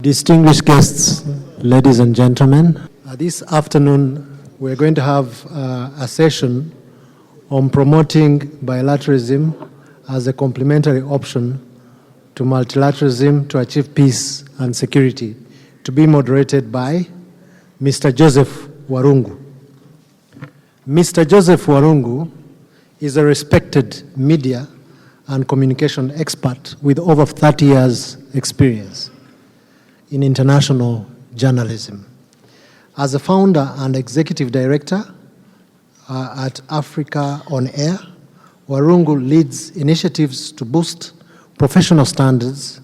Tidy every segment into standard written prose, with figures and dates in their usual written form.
Distinguished guests, ladies and gentlemen, this afternoon we're going to have a session on promoting bilateralism as a complementary option to multilateralism to achieve peace and security, to be moderated by Mr. Joseph Warungu. Mr. Joseph Warungu is a respected media and communication expert with over 30 years' experience in international journalism. As a founder and executive director at Africa On Air, Warungu leads initiatives to boost professional standards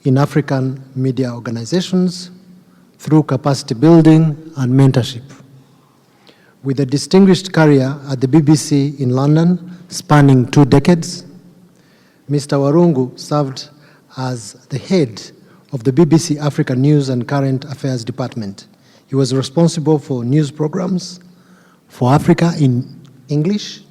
in African media organizations through capacity building and mentorship. With a distinguished career at the BBC in London spanning 2 decades, Mr. Warungu served as the head of the BBC Africa News and Current Affairs Department. He was responsible for news programs for Africa in English,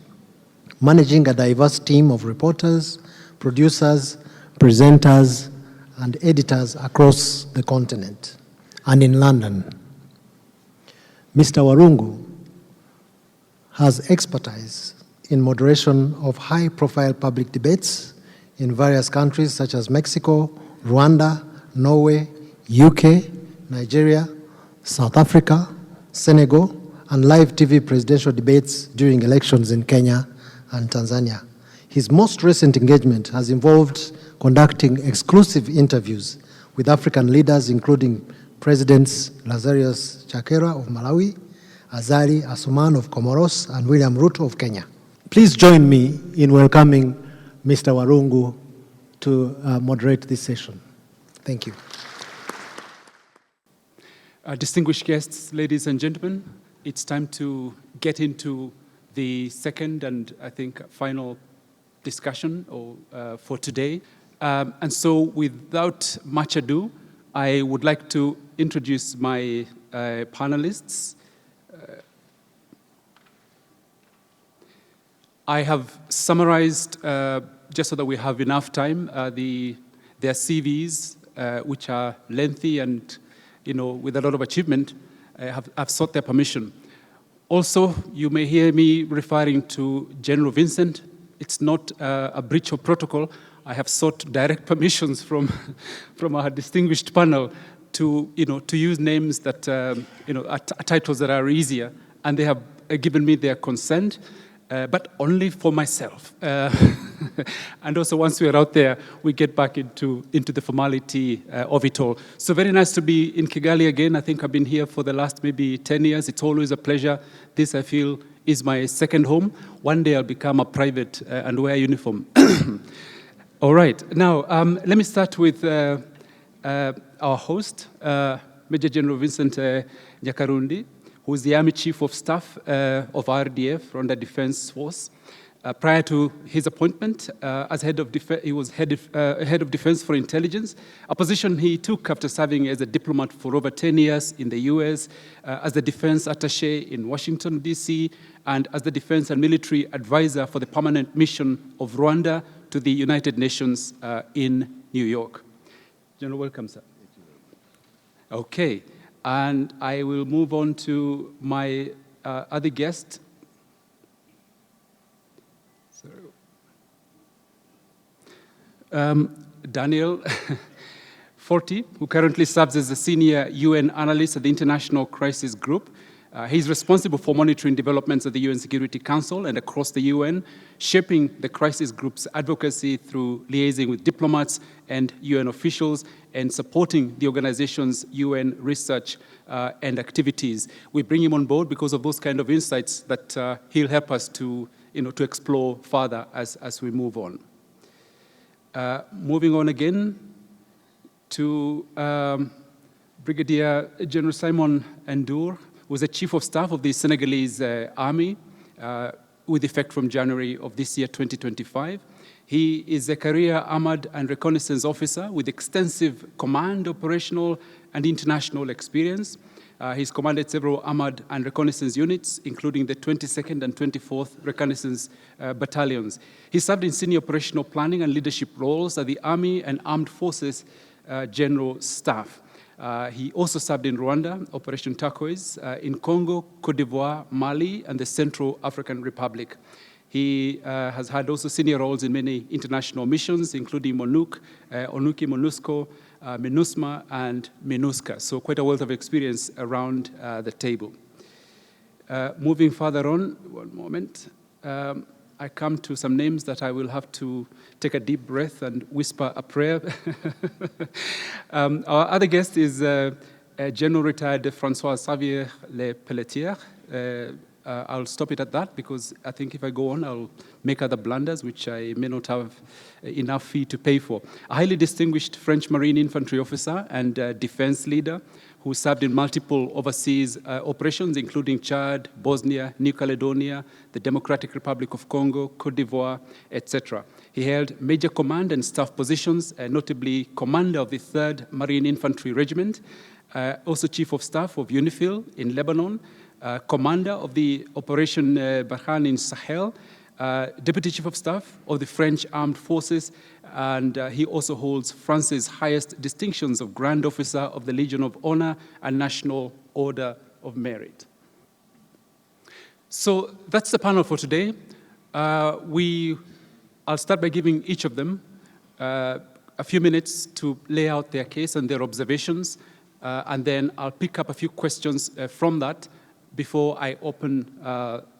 managing a diverse team of reporters, producers, presenters, and editors across the continent and in London. Mr. Warungu has expertise in moderation of high-profile public debates in various countries such as Mexico, Rwanda, Norway, UK, Nigeria, South Africa, Senegal, and live TV presidential debates during elections in Kenya and Tanzania. His most recent engagement has involved conducting exclusive interviews with African leaders, including Presidents Lazarus Chakwera of Malawi, Azali Assoumani of Comoros, and William Ruto of Kenya. Please join me in welcoming Mr. Warungu to moderate this session. Thank you. Distinguished guests, ladies and gentlemen, it's time to get into the second and I think final discussion for today. And so without much ado, I would like to introduce my panelists. I have summarized, just so that we have enough time, their CVs, which are lengthy and, with a lot of achievement. I've sought their permission. Also, you may hear me referring to General Vincent. It's not a breach of protocol. I have sought direct permissions from our distinguished panel to use names that, titles that are easier, and they have given me their consent. But only for myself. And also once we're out there, we get back into the formality of it all. So very nice to be in Kigali again. I think I've been here for the last maybe 10 years. It's always a pleasure. This, I feel, is my second home. One day I'll become a private and wear a uniform. All right. Now, let me start with our host, Major General Vincent Nyakarundi, who is the Army Chief of Staff of RDF, Rwanda Defense Force. Prior to his appointment as head of he was head of Defense for Intelligence, a position he took after serving as a diplomat for over 10 years in the US, as the defense attaché in Washington, D.C., and as the defense and military advisor for the permanent mission of Rwanda to the United Nations in New York. General, welcome, sir. Okay. And I will move on to my other guest. Daniel Forti, who currently serves as the senior UN analyst at the International Crisis Group. He's responsible for monitoring developments at the UN Security Council and across the UN, shaping the crisis group's advocacy through liaising with diplomats and UN officials and supporting the organization's UN research and activities. We bring him on board because of those kind of insights that he'll help us to explore further as we move on. Moving on again to Brigadier General Simon Ndour, who is the Chief of Staff of the Senegalese Army with effect from January of this year, 2025. He is a career armored and reconnaissance officer with extensive command, operational, and international experience. He's commanded several armored and reconnaissance units, including the 22nd and 24th Reconnaissance Battalions. He served in senior operational planning and leadership roles at the Army and Armed Forces General Staff. He also served in Rwanda, Operation Turquoise, in Congo, Cote d'Ivoire, Mali, and the Central African Republic. He has had also senior roles in many international missions, including MONUC, ONUCI, MONUSCO, MINUSMA, and MINUSCA. So quite a wealth of experience around the table. Moving further on, one moment. I come to some names that I will have to take a deep breath and whisper a prayer. Our other guest is General Retired Francois Xavier Le Pelletier. I'll stop it at that because I think if I go on, I'll make other blunders, which I may not have enough fee to pay for. A highly distinguished French Marine infantry officer and defense leader who served in multiple overseas operations, including Chad, Bosnia, New Caledonia, the Democratic Republic of Congo, Cote d'Ivoire, etc. He held major command and staff positions, notably commander of the 3rd Marine Infantry Regiment, also chief of staff of UNIFIL in Lebanon, commander of the Operation Barkhane in Sahel, deputy chief of staff of the French Armed Forces, and he also holds France's highest distinctions of Grand Officer of the Legion of Honor and National Order of Merit. So that's the panel for today. I'll start by giving each of them a few minutes to lay out their case and their observations, and then I'll pick up a few questions from that before I open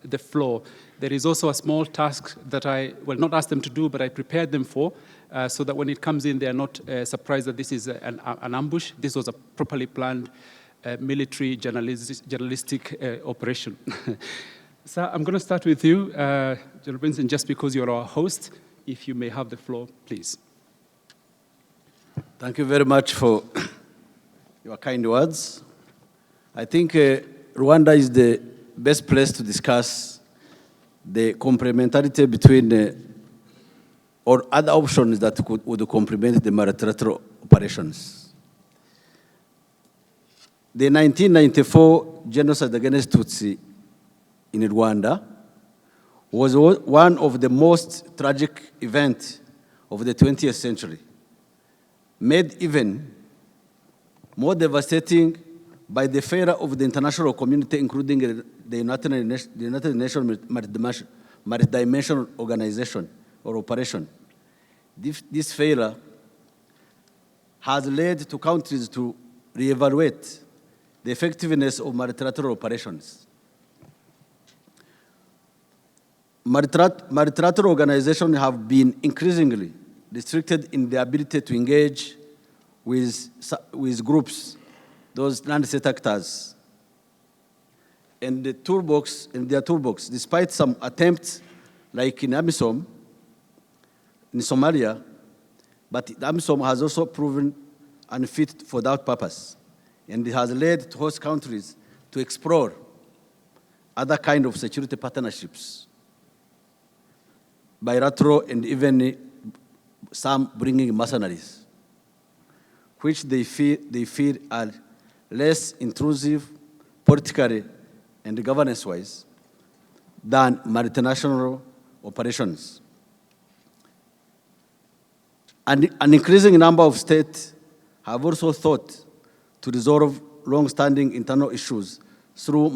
the floor. There is also a small task that I will not ask them to do, but I prepared them for, so that when it comes in, they're not surprised that this is an ambush. This was a properly planned military journalistic operation. So I'm going to start with you, General Benson, just because you're our host. If you may have the floor, please. Thank you very much for your kind words. I think Rwanda is the best place to discuss the complementarity between or other options that would complement the multilateral operations. The 1994 genocide against Tutsi in Rwanda was one of the most tragic events of the 20th century, made even more devastating by the failure of the international community, including the United Nations Multidimensional Organization or Operation. This failure has led to countries to reevaluate the effectiveness of multilateral operations. Multilateral organizations have been increasingly restricted in the ability to engage with groups, those non-state actors, and their toolbox, despite some attempts like in AMISOM, in Somalia, but AMISOM has also proven unfit for that purpose, and it has led to host countries to explore other kind of security partnerships, bilateral and even some bringing mercenaries, which they feel are less intrusive politically and governance-wise than multinational operations. And an increasing number of states have also thought to resolve long-standing internal issues through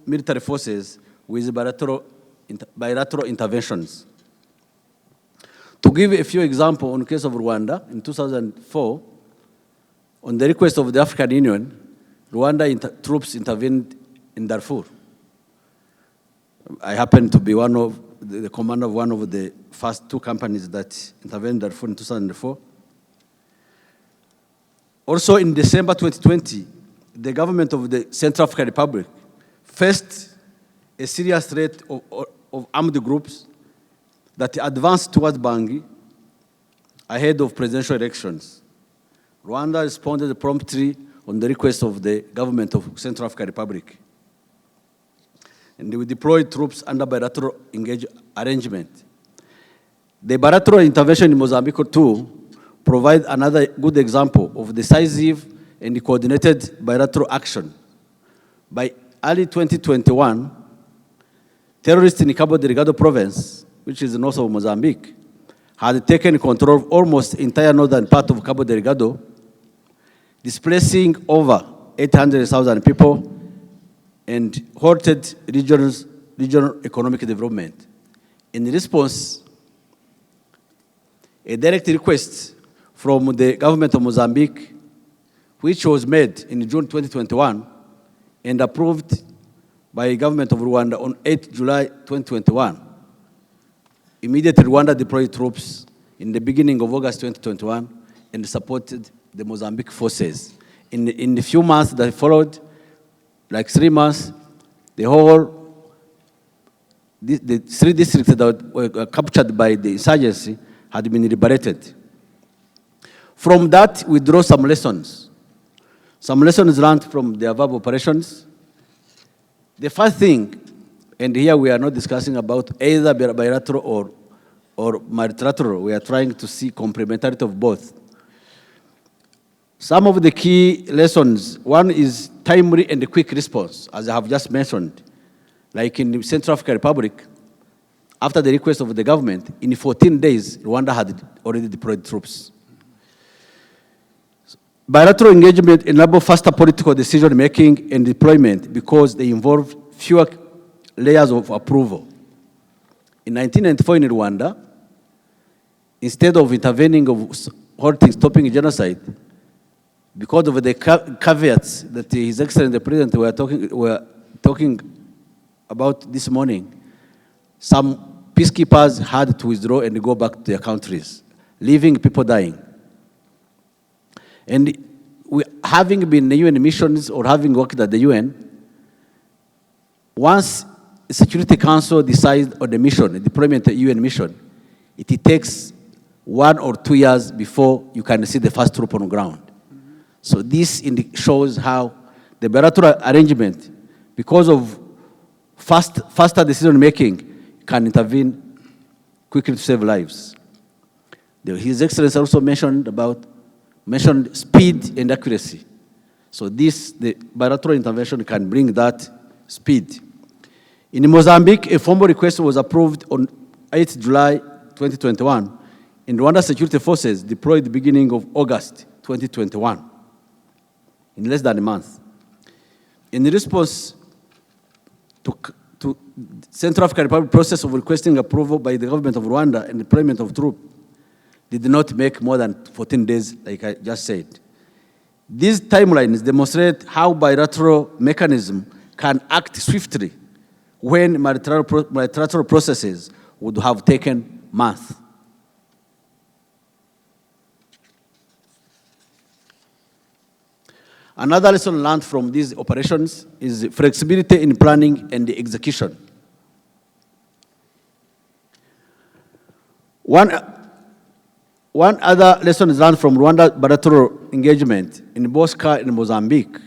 military forces with bilateral interventions. To give a few examples, on the case of Rwanda, in 2004, on the request of the African Union, Rwanda troops intervened in Darfur. I happen to be one of the commander of one of the first two companies that intervened in Darfur in 2004. Also in December 2020, the government of the Central African Republic faced a serious threat of armed groups that advanced towards Bangui ahead of presidential elections. Rwanda responded promptly on the request of the government of Central African Republic. And we deployed troops under bilateral arrangement. The bilateral intervention in Mozambique too provide another good example of decisive and coordinated bilateral action. By early 2021, terrorists in Cabo Delgado province, which is north of Mozambique, had taken control of almost the entire northern part of Cabo Delgado, displacing over 800,000 people and halted regional economic development. In response, a direct request from the government of Mozambique, which was made in June 2021 and approved by the government of Rwanda on 8 July 2021, immediately Rwanda deployed troops in the beginning of August 2021 and supported the Mozambique forces. In the few months that followed, like 3 months, the 3 districts that were captured by the insurgency had been liberated. From that, we draw some lessons. Some lessons learned from the above operations. The first thing, and here we are not discussing about either bilateral or multilateral, we are trying to see complementarity of both. Some of the key lessons, one is timely and quick response, as I have just mentioned. Like in the Central African Republic, after the request of the government, in 14 days, Rwanda had already deployed troops. Bilateral engagement enables faster political decision-making and deployment because they involve fewer layers of approval. In 1994 in Rwanda, instead of intervening of stopping genocide, because of the caveats that His Excellency the President were talking about this morning, some peacekeepers had to withdraw and go back to their countries, leaving people dying. And having been in the UN missions or having worked at the UN, once the Security Council decides on the mission, the deployment of the UN mission, it takes 1 or 2 years before you can see the first troop on the ground. So this shows how the bilateral arrangement, because of faster decision-making, can intervene quickly to save lives. His Excellency also mentioned speed and accuracy. So the bilateral intervention can bring that speed. In Mozambique, a formal request was approved on 8 July 2021, and Rwanda security forces deployed the beginning of August 2021, in less than a month. In response to Central African Republic process of requesting approval by the government of Rwanda and deployment of troops, did not make more than 14 days, like I just said. These timelines demonstrate how bilateral mechanism can act swiftly when multilateral processes would have taken months. Another lesson learned from these operations is flexibility in planning and execution. One other lesson learned from Rwanda bilateral engagement in both CAR and Mozambique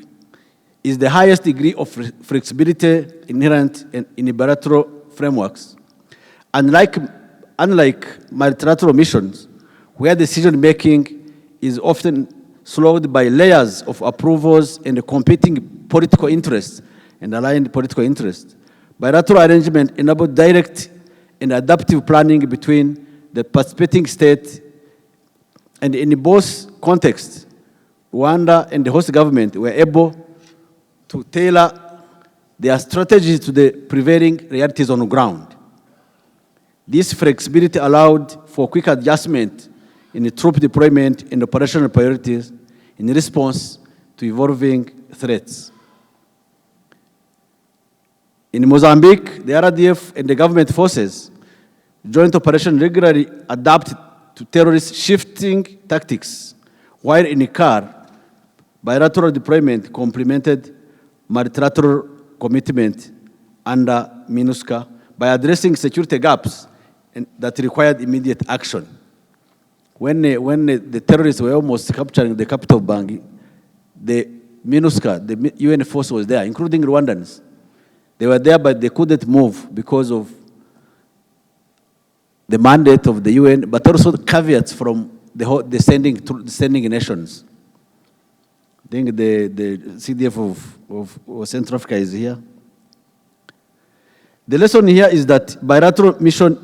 is the highest degree of flexibility inherent in bilateral frameworks. Unlike multilateral missions, where decision-making is often slowed by layers of approvals and competing political interests and aligned political interests, bilateral arrangement enables direct and adaptive planning between the participating state. And in both contexts, Rwanda and the host government were able to tailor their strategies to the prevailing realities on the ground. This flexibility allowed for quick adjustment in the troop deployment and operational priorities in response to evolving threats. In Mozambique, the RDF and the government forces joint operation regularly adapt to terrorist shifting tactics, while in CAR, bilateral deployment complemented multilateral commitment under MINUSCA by addressing security gaps that required immediate action. When the terrorists were almost capturing the capital of Bangui, the MINUSCA, the UN force was there, including Rwandans. They were there, but they couldn't move because of the mandate of the UN, but also the caveats from the sending nations. I think the CDF of Central Africa is here. The lesson here is that bilateral mission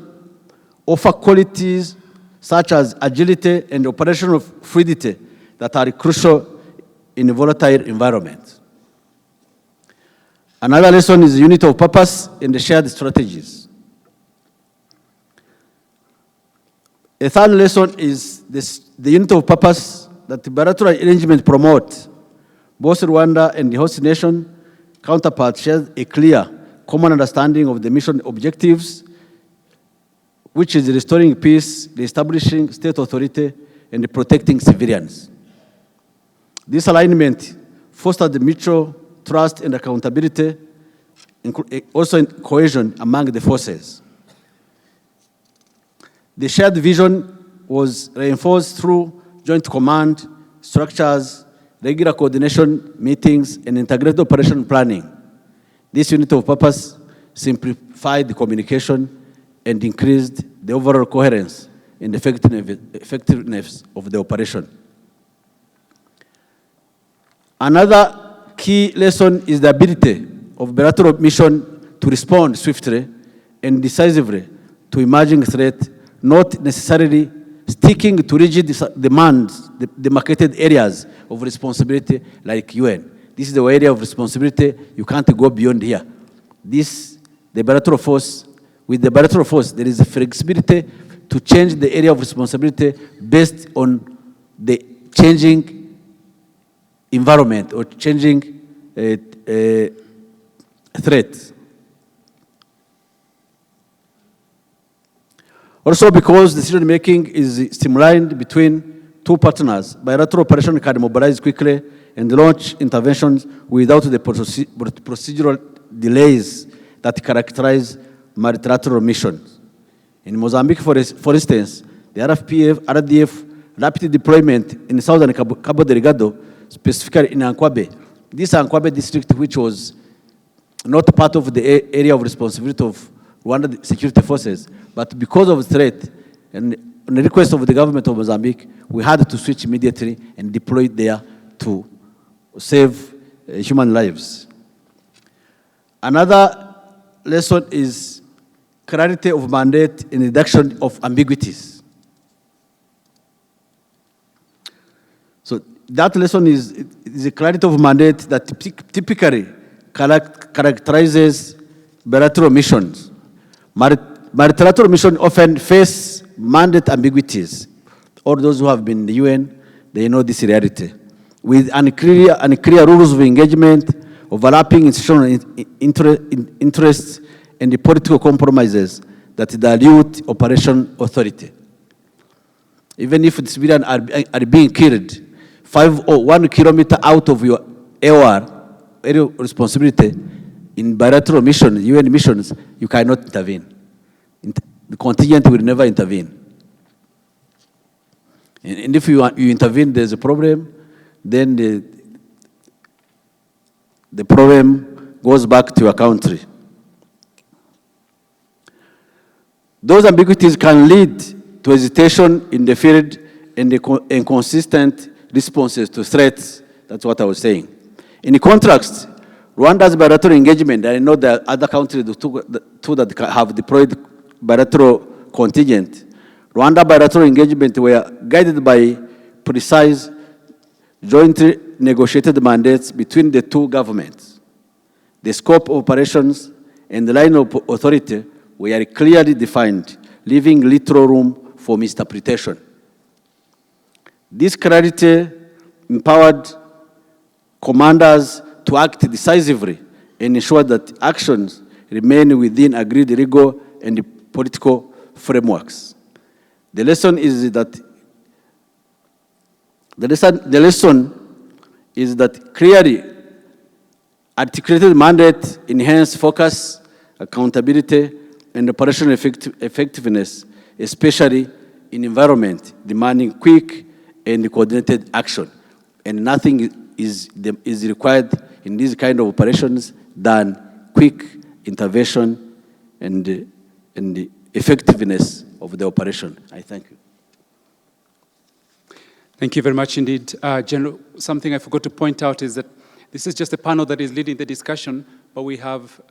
offer qualities such as agility and operational fluidity that are crucial in a volatile environment. Another lesson is unity of purpose and the shared strategies. A third lesson is the unity of purpose that the bilateral arrangement promote. Both Rwanda and the host nation counterparts share a clear common understanding of the mission objectives, which is restoring peace, establishing state authority, and protecting civilians. This alignment fosters the mutual trust and accountability, also in cohesion among the forces. The shared vision was reinforced through joint command structures, regular coordination meetings, and integrated operation planning. This unity of purpose simplified the communication and increased the overall coherence and effectiveness of the operation. Another key lesson is the ability of bilateral mission to respond swiftly and decisively to emerging threats, not necessarily sticking to rigid demands, the demarcated areas of responsibility like UN. This is the area of responsibility, you can't go beyond here. The bilateral force, with the bilateral force, there is a flexibility to change the area of responsibility based on the changing environment or changing threats. Also, because decision-making is streamlined between two partners, bilateral operation can mobilize quickly and launch interventions without the procedural delays that characterize multilateral missions. In Mozambique, for instance, the RDF rapid deployment in southern Cabo Delgado, specifically in Ankwabe. This Ankwabe district, which was not part of the area of responsibility of Rwanda security forces, but because of threat and on the request of the government of Mozambique, we had to switch immediately and deploy there to save human lives. Another lesson is clarity of mandate and reduction of ambiguities. So that lesson is a clarity of mandate that typically characterizes bilateral missions. Multilateral missions often face mandate ambiguities. All those who have been in the UN, they know this reality. With unclear rules of engagement, overlapping institutional interests, and the political compromises that dilute operation authority. Even if the civilians are being killed 5 or 1 kilometer out of your area of responsibility, in bilateral missions, UN missions, you cannot intervene. The contingent will never intervene. And if you intervene, there's a problem, then the problem goes back to your country. Those ambiguities can lead to hesitation in the field and inconsistent responses to threats. That's what I was saying. In contrast, Rwanda's bilateral engagement, I know that other countries, the two that have deployed bilateral contingent, Rwanda bilateral engagement were guided by precise, jointly negotiated mandates between the two governments. The scope of operations and the line of authority were clearly defined, leaving little room for misinterpretation. This clarity empowered commanders to act decisively and ensure that actions remain within agreed legal and political frameworks. The lesson is that clearly articulated mandate enhance focus, accountability, and operational effectiveness, especially in environment demanding quick and coordinated action. And nothing is required in these kind of operations than quick intervention and the effectiveness of the operation. I thank you. Thank you very much indeed. General, something I forgot to point out is that this is just a panel that is leading the discussion, but we have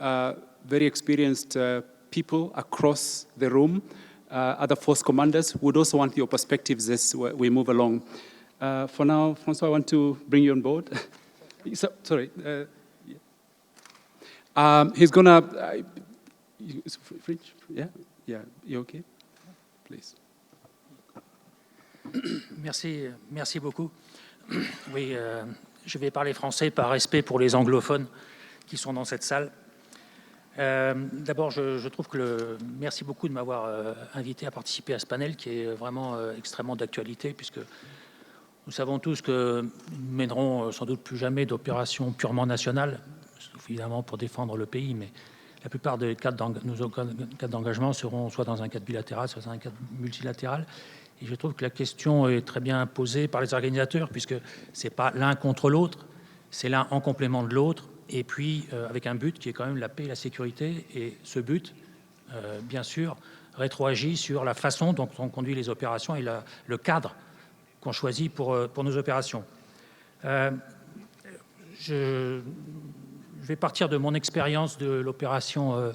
very experienced people across the room. other force commanders would also want your perspectives as we move along. For now, Francois, I want to bring you on board. Sorry. He's gonna. French? Yeah. Yeah. You okay? Please. Merci beaucoup. Oui, je vais parler français par respect pour les anglophones qui sont dans cette salle. D'abord, je trouve que merci beaucoup de m'avoir invité à participer à ce panel qui est vraiment extrêmement d'actualité, puisque nous savons tous que nous mènerons sans doute plus jamais d'opérations purement nationales, évidemment pour défendre le pays, mais la plupart des cas d'engagement seront soit dans un cadre bilatéral, soit dans un cadre multilatéral. Et je trouve que la question est très bien posée par les organisateurs, puisque ce n'est pas l'un contre l'autre, c'est l'un en complément de l'autre, et puis avec un but qui est quand même la paix et la sécurité. Et ce but, bien sûr, rétroagit sur la façon dont on conduit les opérations et le cadre qu'on choisit pour nos opérations. Je vais partir de mon expérience de l'opération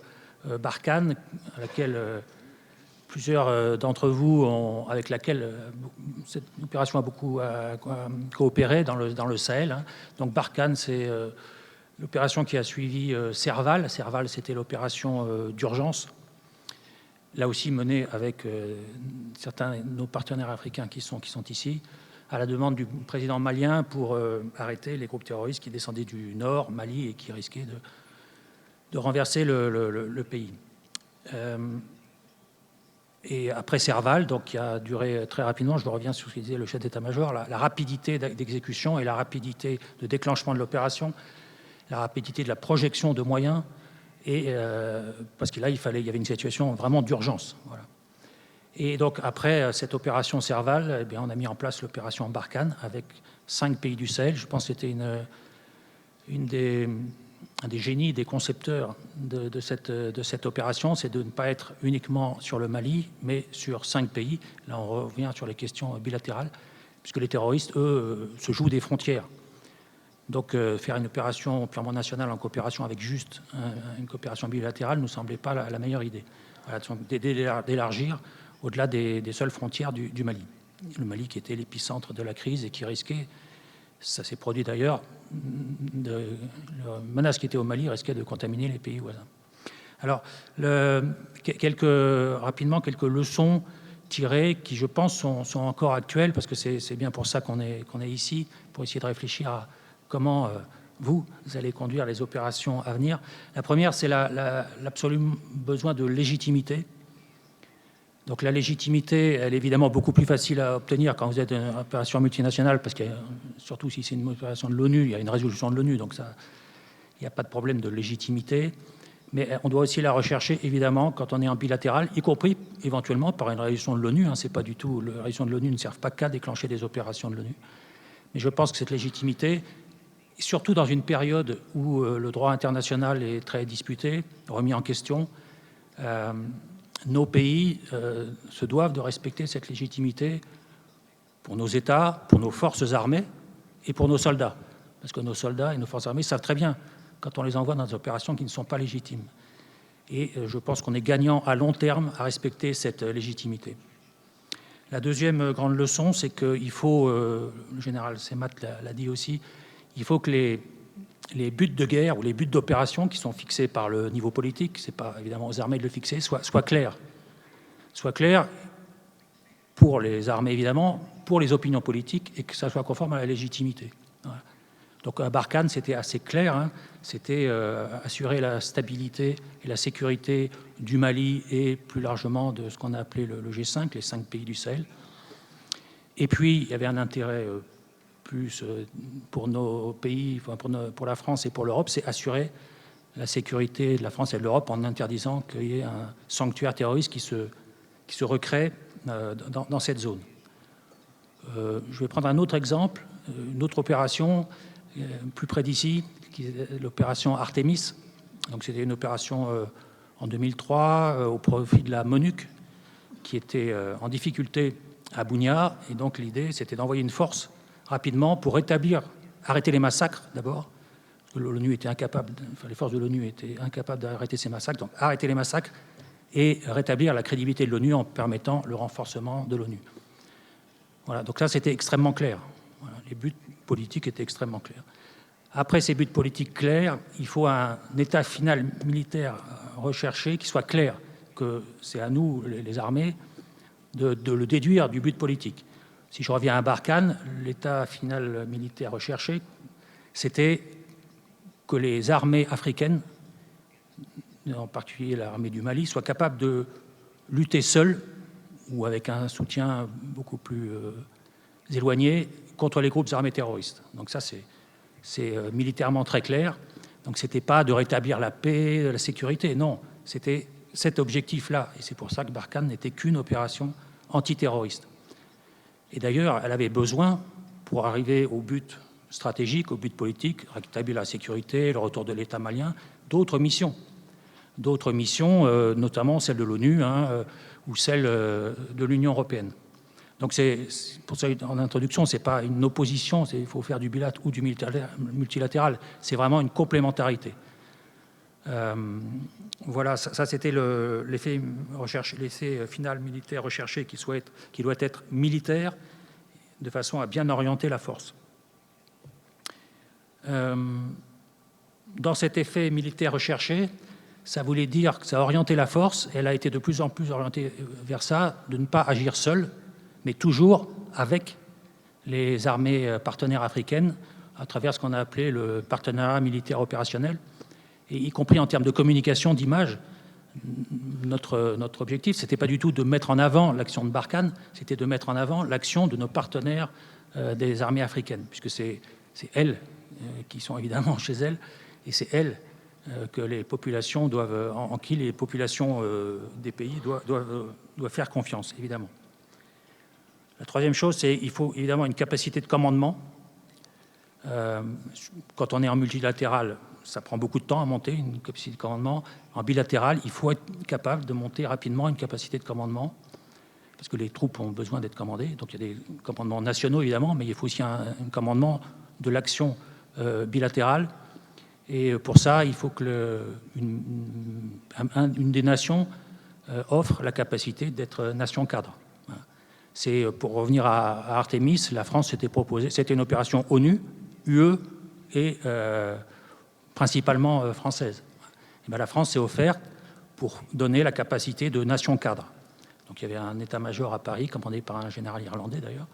Barkhane, à laquelle plusieurs d'entre vous, avec laquelle cette opération a beaucoup coopéré dans le Sahel. Hein. Donc Barkhane, c'est l'opération qui a suivi Serval. Serval, c'était l'opération d'urgence, là aussi menée avec certains de nos partenaires africains qui sont ici, à la demande du président malien pour arrêter les groupes terroristes qui descendaient du nord, Mali, et qui risquaient de renverser le pays. Et après Serval, donc, qui a duré très rapidement, je reviens sur ce que disait le chef d'état-major, la rapidité d'exécution et la rapidité de déclenchement de l'opération, la rapidité de la projection de moyens, et parce que là, il y avait une situation vraiment d'urgence. Voilà. Et donc, après cette opération Serval, eh bien, on a mis en place l'opération Barkhane avec 5 pays du Sahel. Je pense que c'était un des génies, des concepteurs de cette opération, c'est de ne pas être uniquement sur le Mali, mais sur 5 pays. Là, on revient sur les questions bilatérales, puisque les terroristes, eux, se jouent des frontières. Donc, faire une opération purement nationale en coopération avec juste une coopération bilatérale ne nous semblait pas la meilleure idée. Voilà, donc d'élargir au-delà des seules frontières du Mali. Le Mali qui était l'épicentre de la crise et qui risquait, ça s'est produit d'ailleurs, la menace qui était au Mali risquait de contaminer les pays voisins. Alors, rapidement, quelques leçons tirées qui, je pense, sont encore actuelles, parce que c'est bien pour ça qu'on est ici, pour essayer de réfléchir à comment vous allez conduire les opérations à venir. La première, c'est l'absolu besoin de légitimité. Donc la légitimité, elle est évidemment beaucoup plus facile à obtenir quand vous êtes une opération multinationale, parce que surtout si c'est une opération de l'ONU, il y a une résolution de l'ONU, donc ça, il n'y a pas de problème de légitimité. Mais on doit aussi la rechercher, évidemment, quand on est en bilatéral, y compris éventuellement par une résolution de l'ONU. Hein, c'est pas du tout, les résolutions de l'ONU ne servent pas qu'à déclencher des opérations de l'ONU. Mais je pense que cette légitimité, surtout dans une période où le droit international est très disputé, remis en question, nos pays se doivent de respecter cette légitimité pour nos États, pour nos forces armées et pour nos soldats. Parce que nos soldats et nos forces armées savent très bien quand on les envoie dans des opérations qui ne sont pas légitimes. Et je pense qu'on est gagnant à long terme à respecter cette légitimité. La deuxième grande leçon, c'est qu'il faut, le général Semat l'a dit aussi, il faut que les buts de guerre ou les buts d'opération qui sont fixés par le niveau politique, ce n'est pas évidemment aux armées de le fixer, soient clairs. Soient clairs pour les armées évidemment, pour les opinions politiques, et que ça soit conforme à la légitimité. Voilà. Donc à Barkhane, c'était assez clair, hein. C'était assurer la stabilité et la sécurité du Mali et plus largement de ce qu'on a appelé le G5, les 5 pays du Sahel. Et puis il y avait un intérêt plus pour nos pays, pour la France et pour l'Europe, c'est assurer la sécurité de la France et de l'Europe en interdisant qu'il y ait un sanctuaire terroriste qui se recrée dans cette zone. Je vais prendre un autre exemple, une autre opération plus près d'ici, qui est l'opération Artemis. Donc c'était une opération en 2003 au profit de la MONUC, qui était en difficulté à Bounia. Et donc l'idée, c'était d'envoyer une force rapidement pour arrêter les massacres d'abord, parce que l'ONU était incapable, les forces de l'ONU étaient incapables d'arrêter ces massacres, donc arrêter les massacres et rétablir la crédibilité de l'ONU en permettant le renforcement de l'ONU. Voilà, donc là, c'était extrêmement clair. Voilà, les buts politiques étaient extrêmement clairs. Après ces buts politiques clairs, il faut un état final militaire recherché qui soit clair, que c'est à nous, les armées, de le déduire du but politique. Si je reviens à Barkhane, l'état final militaire recherché, c'était que les armées africaines, en particulier l'armée du Mali, soient capables de lutter seules ou avec un soutien beaucoup plus éloigné contre les groupes armés terroristes. Donc ça, c'est militairement très clair. Donc ce n'était pas de rétablir la paix, la sécurité, non. C'était cet objectif-là. Et c'est pour ça que Barkhane n'était qu'une opération antiterroriste. Et d'ailleurs, elle avait besoin, pour arriver au but stratégique, au but politique, rétablir la sécurité, le retour de l'État malien, d'autres missions. D'autres missions, notamment celle de l'ONU ou celle de l'Union européenne. Donc c'est pour ça, en introduction, ce n'est pas une opposition, il faut faire du bilatéral ou du multilatéral, c'est vraiment une complémentarité. Voilà, ça c'était l'effet final militaire recherché qui doit être militaire de façon à bien orienter la force. Dans cet effet militaire recherché, ça voulait dire que ça a orienté la force, elle a été de plus en plus orientée vers ça, de ne pas agir seule, mais toujours avec les armées partenaires africaines, à travers ce qu'on a appelé le partenariat militaire opérationnel, et y compris en termes de communication, d'image. Notre objectif, ce n'était pas du tout de mettre en avant l'action de Barkhane, c'était de mettre en avant l'action de nos partenaires des armées africaines, puisque c'est elles qui sont évidemment chez elles, et c'est elles que les populations en qui les populations des pays doivent faire confiance, évidemment. La troisième chose, c'est qu'il faut évidemment une capacité de commandement. Quand on est en multilatéral, ça prend beaucoup de temps à monter une capacité de commandement. En bilatéral, il faut être capable de monter rapidement une capacité de commandement, parce que les troupes ont besoin d'être commandées. Donc il y a des commandements nationaux, évidemment, mais il faut aussi un commandement de l'action bilatérale. Et pour ça, il faut que une des nations offre la capacité d'être nation cadre. C'est, pour revenir à Artemis, la France s'était proposée, c'était une opération ONU, UE et principalement française. Et bien, la France s'est offerte pour donner la capacité de nation cadre. Donc il y avait un état-major à Paris, commandé par un général irlandais d'ailleurs.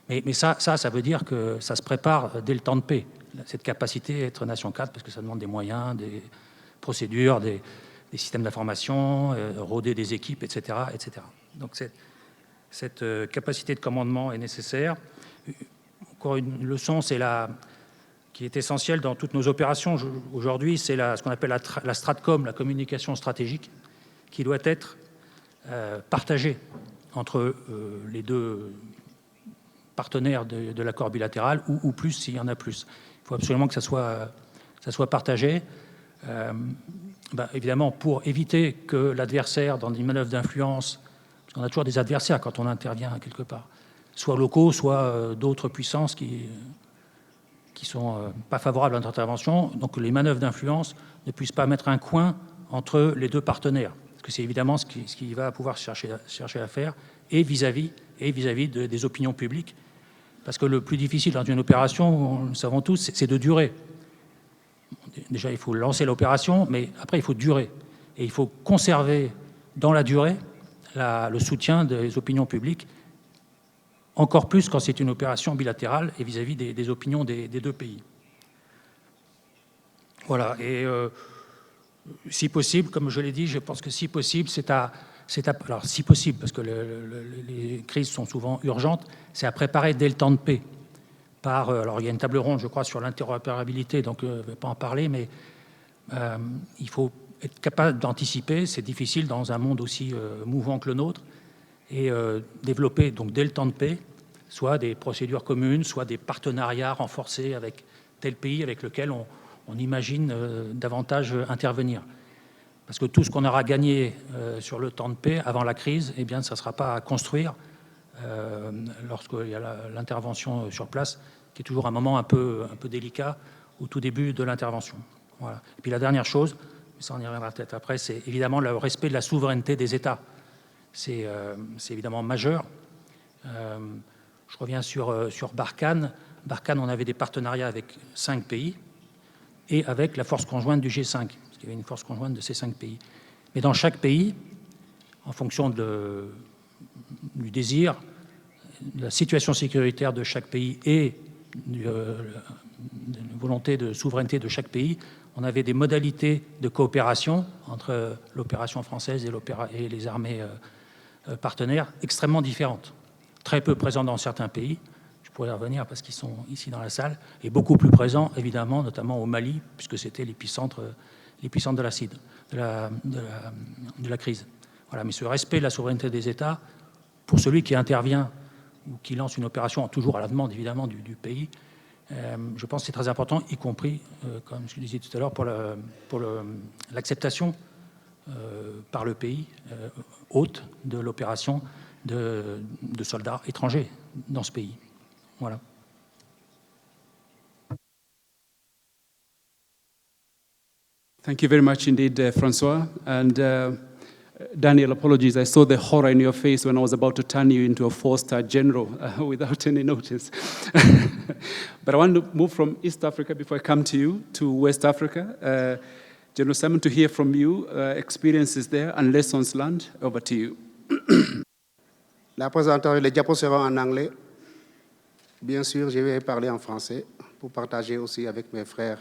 Mais ça veut dire que ça se prépare dès le temps de paix, cette capacité à être nation cadre, parce que ça demande des moyens, des procédures, des systèmes d'information, roder des équipes, etc. etc. Donc cette capacité de commandement est nécessaire. Encore une leçon, qui est essentielle dans toutes nos opérations aujourd'hui, c'est ce qu'on appelle la stratcom, la communication stratégique, qui doit être partagée entre les deux partenaires de l'accord bilatéral, ou plus s'il y en a plus. Il faut absolument que ça soit partagé. Évidemment, pour éviter que l'adversaire, dans des manœuvres d'influence, parce qu'on a toujours des adversaires quand on intervient quelque part, soit locaux, soit d'autres puissances qui sont pas favorables à notre intervention, donc que les manœuvres d'influence ne puissent pas mettre un coin entre les deux partenaires, parce que c'est évidemment ce qui va pouvoir chercher à faire, et vis-à-vis des opinions publiques, parce que le plus difficile dans une opération, nous le savons tous, c'est de durer. Déjà, il faut lancer l'opération, mais après, il faut durer. Et il faut conserver dans la durée le soutien des opinions publiques, encore plus quand c'est une opération bilatérale et vis-à-vis des opinions des deux pays. Voilà. Et si possible, comme je l'ai dit, je pense que si possible, alors si possible, parce que les crises sont souvent urgentes, c'est à préparer dès le temps de paix. Alors il y a une table ronde, je crois, sur l'interopérabilité, donc je ne vais pas en parler, mais il faut être capable d'anticiper, c'est difficile dans un monde aussi mouvant que le nôtre, et développer donc dès le temps de paix, soit des procédures communes, soit des partenariats renforcés avec tel pays avec lequel on imagine davantage intervenir. Parce que tout ce qu'on aura gagné sur le temps de paix avant la crise, eh bien, ça ne sera pas à construire lorsqu'il y a l'intervention sur place, qui est toujours un moment un peu délicat au tout début de l'intervention. Voilà. Et puis la dernière chose, ça on y reviendra peut-être après, c'est évidemment le respect de la souveraineté des États. C'est évidemment majeur. Je reviens sur Barkhane. Barkhane, on avait des partenariats avec 5 pays et avec la force conjointe du G5, parce qu'il y avait une force conjointe de ces 5 pays. Mais dans chaque pays, en fonction du désir, de la situation sécuritaire de chaque pays et de la volonté de souveraineté de chaque pays, on avait des modalités de coopération entre l'opération française et les armées partenaires extrêmement différentes. Très peu présents dans certains pays, je pourrais y revenir parce qu'ils sont ici dans la salle, et beaucoup plus présents, évidemment, notamment au Mali, puisque c'était l'épicentre de la crise. Voilà, mais ce respect de la souveraineté des États, pour celui qui intervient ou qui lance une opération, toujours à la demande, évidemment, du pays, je pense que c'est très important, y compris, comme je le disais tout à l'heure, pour l'acceptation par le pays hôte de l'opération de soldats étrangers dans ce pays. Voilà. Thank you very much indeed, Francois. And Daniel, apologies. I saw the horror in your face when I was about to turn you into a 4-star general without any notice. But I want to move from East Africa before I come to you, to West Africa. General Simon, to hear from you, experiences there and lessons learned. Over to you. La présentation, les diapos seront en anglais. Bien sûr, je vais parler en français pour partager aussi avec mes frères,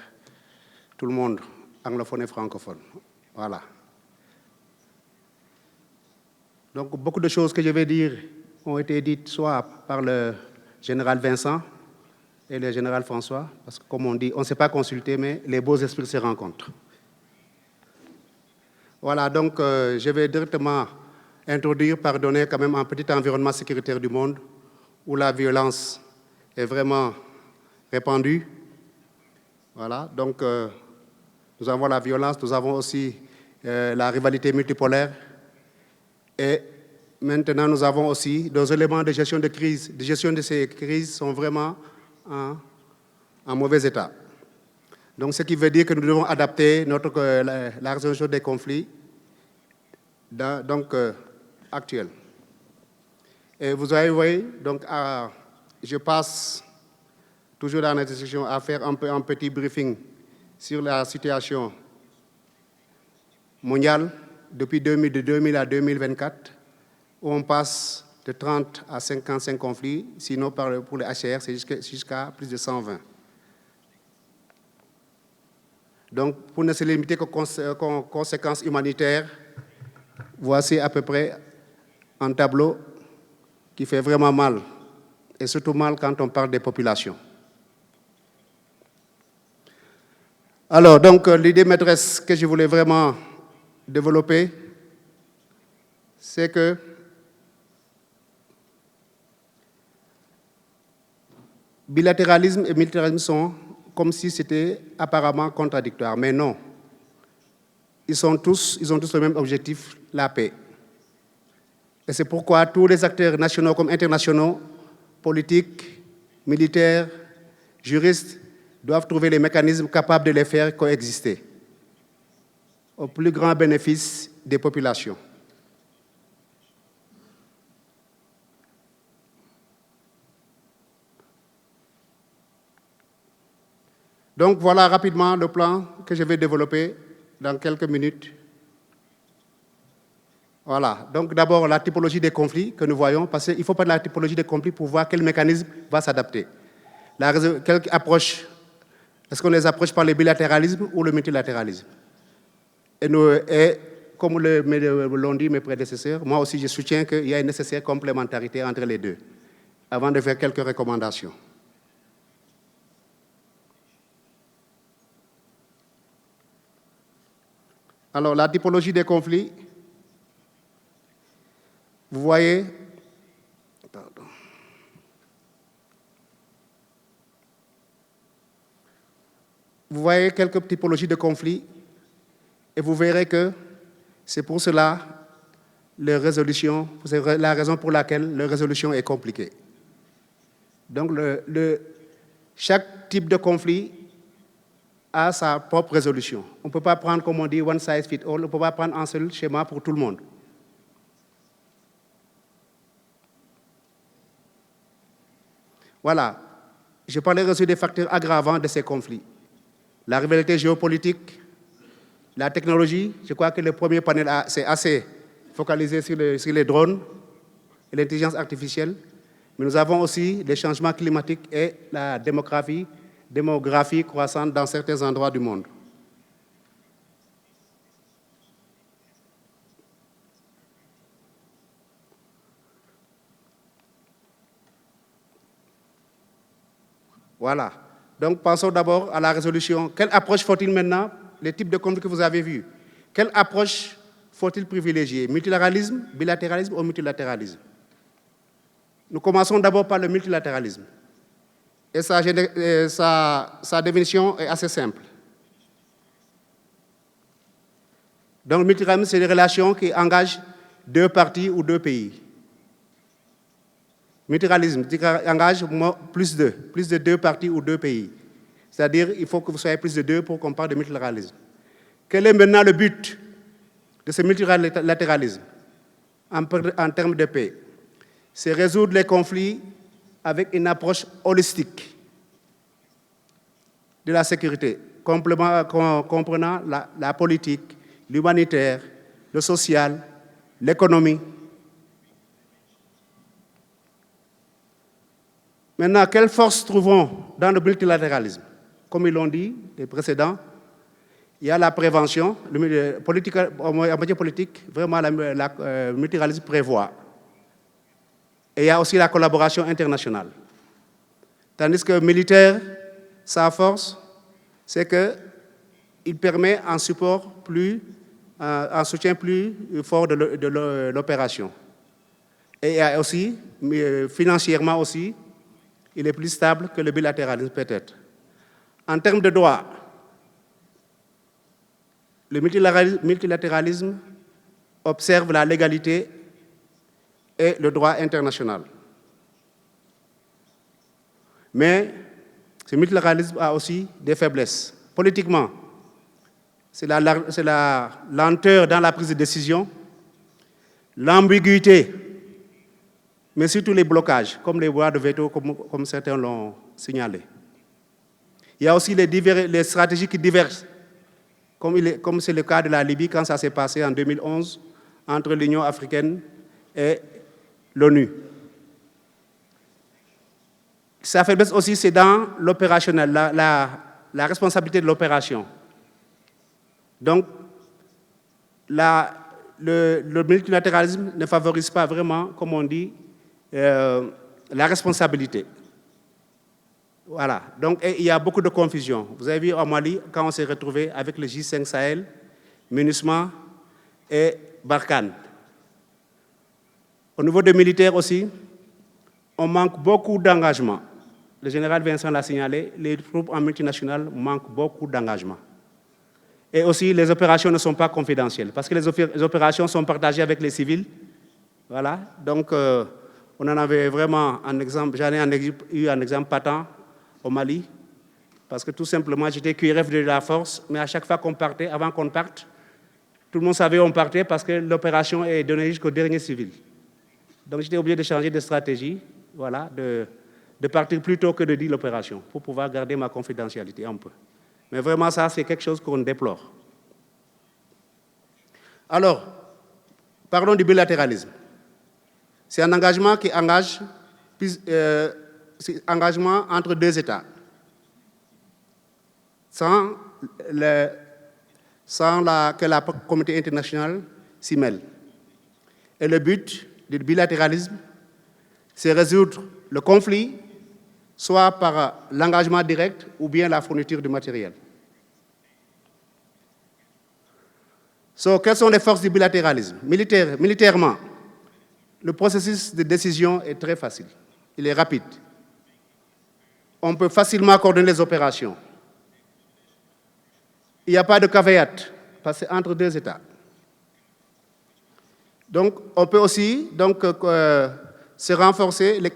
tout le monde, anglophone et francophone. Voilà. Donc, beaucoup de choses que je vais dire ont été dites soit par le général Vincent et le général François, parce que comme on dit, on ne s'est pas consulté, mais les beaux esprits se rencontrent. Voilà, donc je vais directement introduire par donner quand même un petit environnement sécuritaire du monde où la violence est vraiment répandue. Voilà, donc nous avons la violence, nous avons aussi la rivalité multipolaire. Et maintenant, nous avons aussi des éléments de gestion de crise. De gestion de ces crises sont vraiment en mauvais état. Donc, ce qui veut dire que nous devons adapter la résolution des conflits actuels. Et vous avez vu, donc, je passe toujours dans la discussion à faire un petit briefing sur la situation mondiale depuis 2000 à 2024, où on passe de 30 à 55 conflits, sinon pour les HCR, c'est jusqu'à plus de 120. Donc, pour ne se limiter qu'aux conséquences humanitaires, voici à peu près un tableau qui fait vraiment mal, et surtout mal quand on parle des populations. Alors, donc, l'idée maîtresse que je voulais vraiment développer, c'est que bilatéralisme et multilatéralisme sont comme si c'était apparemment contradictoire, mais non. Ils ont tous le même objectif, la paix. Et c'est pourquoi tous les acteurs nationaux comme internationaux, politiques, militaires, juristes, doivent trouver les mécanismes capables de les faire coexister, au plus grand bénéfice des populations. Donc voilà rapidement le plan que je vais développer dans quelques minutes. Voilà, donc d'abord la typologie des conflits que nous voyons, parce qu'il faut pas de la typologie des conflits pour voir quel mécanisme va s'adapter. Quelle approche, est-ce qu'on les approche par le bilatéralisme ou le multilatéralisme? Et comme l'ont dit mes prédécesseurs, moi aussi je soutiens qu'il y a une nécessaire complémentarité entre les deux, avant de faire quelques recommandations. Alors, la typologie des conflits, vous voyez, quelques typologies de conflits et vous verrez que c'est pour cela c'est la raison pour laquelle la résolution est compliquée. Donc, chaque type de conflit a sa propre résolution. On ne peut pas prendre, comme on dit, one size fit all, on ne peut pas prendre un seul schéma pour tout le monde. Voilà, je parlerai aussi des facteurs aggravants de ces conflits. La rivalité géopolitique, la technologie, je crois que le premier panel s'est assez focalisé sur les drones et l'intelligence artificielle, mais nous avons aussi les changements climatiques et la démographie croissante dans certains endroits du monde. Voilà. Donc, pensons d'abord à la résolution. Quelle approche faut-il maintenant, les types de conflits que vous avez vus? Quelle approche faut-il privilégier? Multilatéralisme, bilatéralisme ou multilatéralisme? Nous commençons d'abord par le multilatéralisme. Et sa définition est assez simple. Donc, le multilatéralisme, c'est des relations qui engagent deux parties ou deux pays. Multilatéralisme engage plus de deux parties ou deux pays. C'est-à-dire qu'il faut que vous soyez plus de deux pour qu'on parle de multilatéralisme. Quel est maintenant le but de ce multilatéralisme en termes de paix? C'est résoudre les conflits avec une approche holistique de la sécurité, comprenant la politique, l'humanitaire, le social, l'économie. Maintenant, quelle force trouvons dans le multilatéralisme? Comme ils l'ont dit, les précédents, il y a la prévention, en matière politique, vraiment le multilatéralisme prévoit. Et il y a aussi la collaboration internationale. Tandis que militaire, sa force, c'est qu'il permet un soutien plus fort de l'opération. Et il y a aussi, financièrement aussi, il est plus stable que le bilatéralisme peut-être. En termes de droit, le multilatéralisme observe la légalité et le droit international. Mais ce multilatéralisme a aussi des faiblesses. Politiquement, c'est la lenteur dans la prise de décision, l'ambiguïté, mais surtout les blocages, comme les droits de veto, comme certains l'ont signalé. Il y a aussi les stratégies qui divergent, comme c'est le cas de la Libye quand ça s'est passé en 2011 entre l'Union africaine et l'ONU. Sa faiblesse aussi, c'est dans l'opérationnel, la responsabilité de l'opération. Donc, le multilatéralisme ne favorise pas vraiment, comme on dit, la responsabilité. Voilà. Donc, il y a beaucoup de confusion. Vous avez vu au Mali, quand on s'est retrouvé avec le J5 Sahel, MINUSMA et Barkhane. Au niveau des militaires aussi, on manque beaucoup d'engagement. Le général Vincent l'a signalé, les troupes en multinational manquent beaucoup d'engagement. Et aussi, les opérations ne sont pas confidentielles, parce que les opérations sont partagées avec les civils. Voilà. Donc, on en avait vraiment un exemple, j'en ai eu un exemple patent au Mali, parce que tout simplement, j'étais QRF de la force, mais à chaque fois qu'on partait, avant qu'on parte, tout le monde savait où on partait parce que l'opération est donnée jusqu'au dernier civil. Donc j'étais obligé de changer de stratégie, voilà, de partir plus tôt que de dire l'opération, pour pouvoir garder ma confidentialité un peu. Mais vraiment, ça, c'est quelque chose qu'on déplore. Alors, parlons du bilatéralisme. C'est un engagement qui engage engagement entre deux États, sans que la communauté internationale s'y mêle. Et le but du bilatéralisme, c'est résoudre le conflit, soit par l'engagement direct ou bien la fourniture du matériel. Quelles sont les forces du bilatéralisme? Militairement, le processus de décision est très facile, il est rapide. On peut facilement coordonner les opérations. Il n'y a pas de caveat, parce que c'est entre deux États. Donc, on peut aussi remplacer les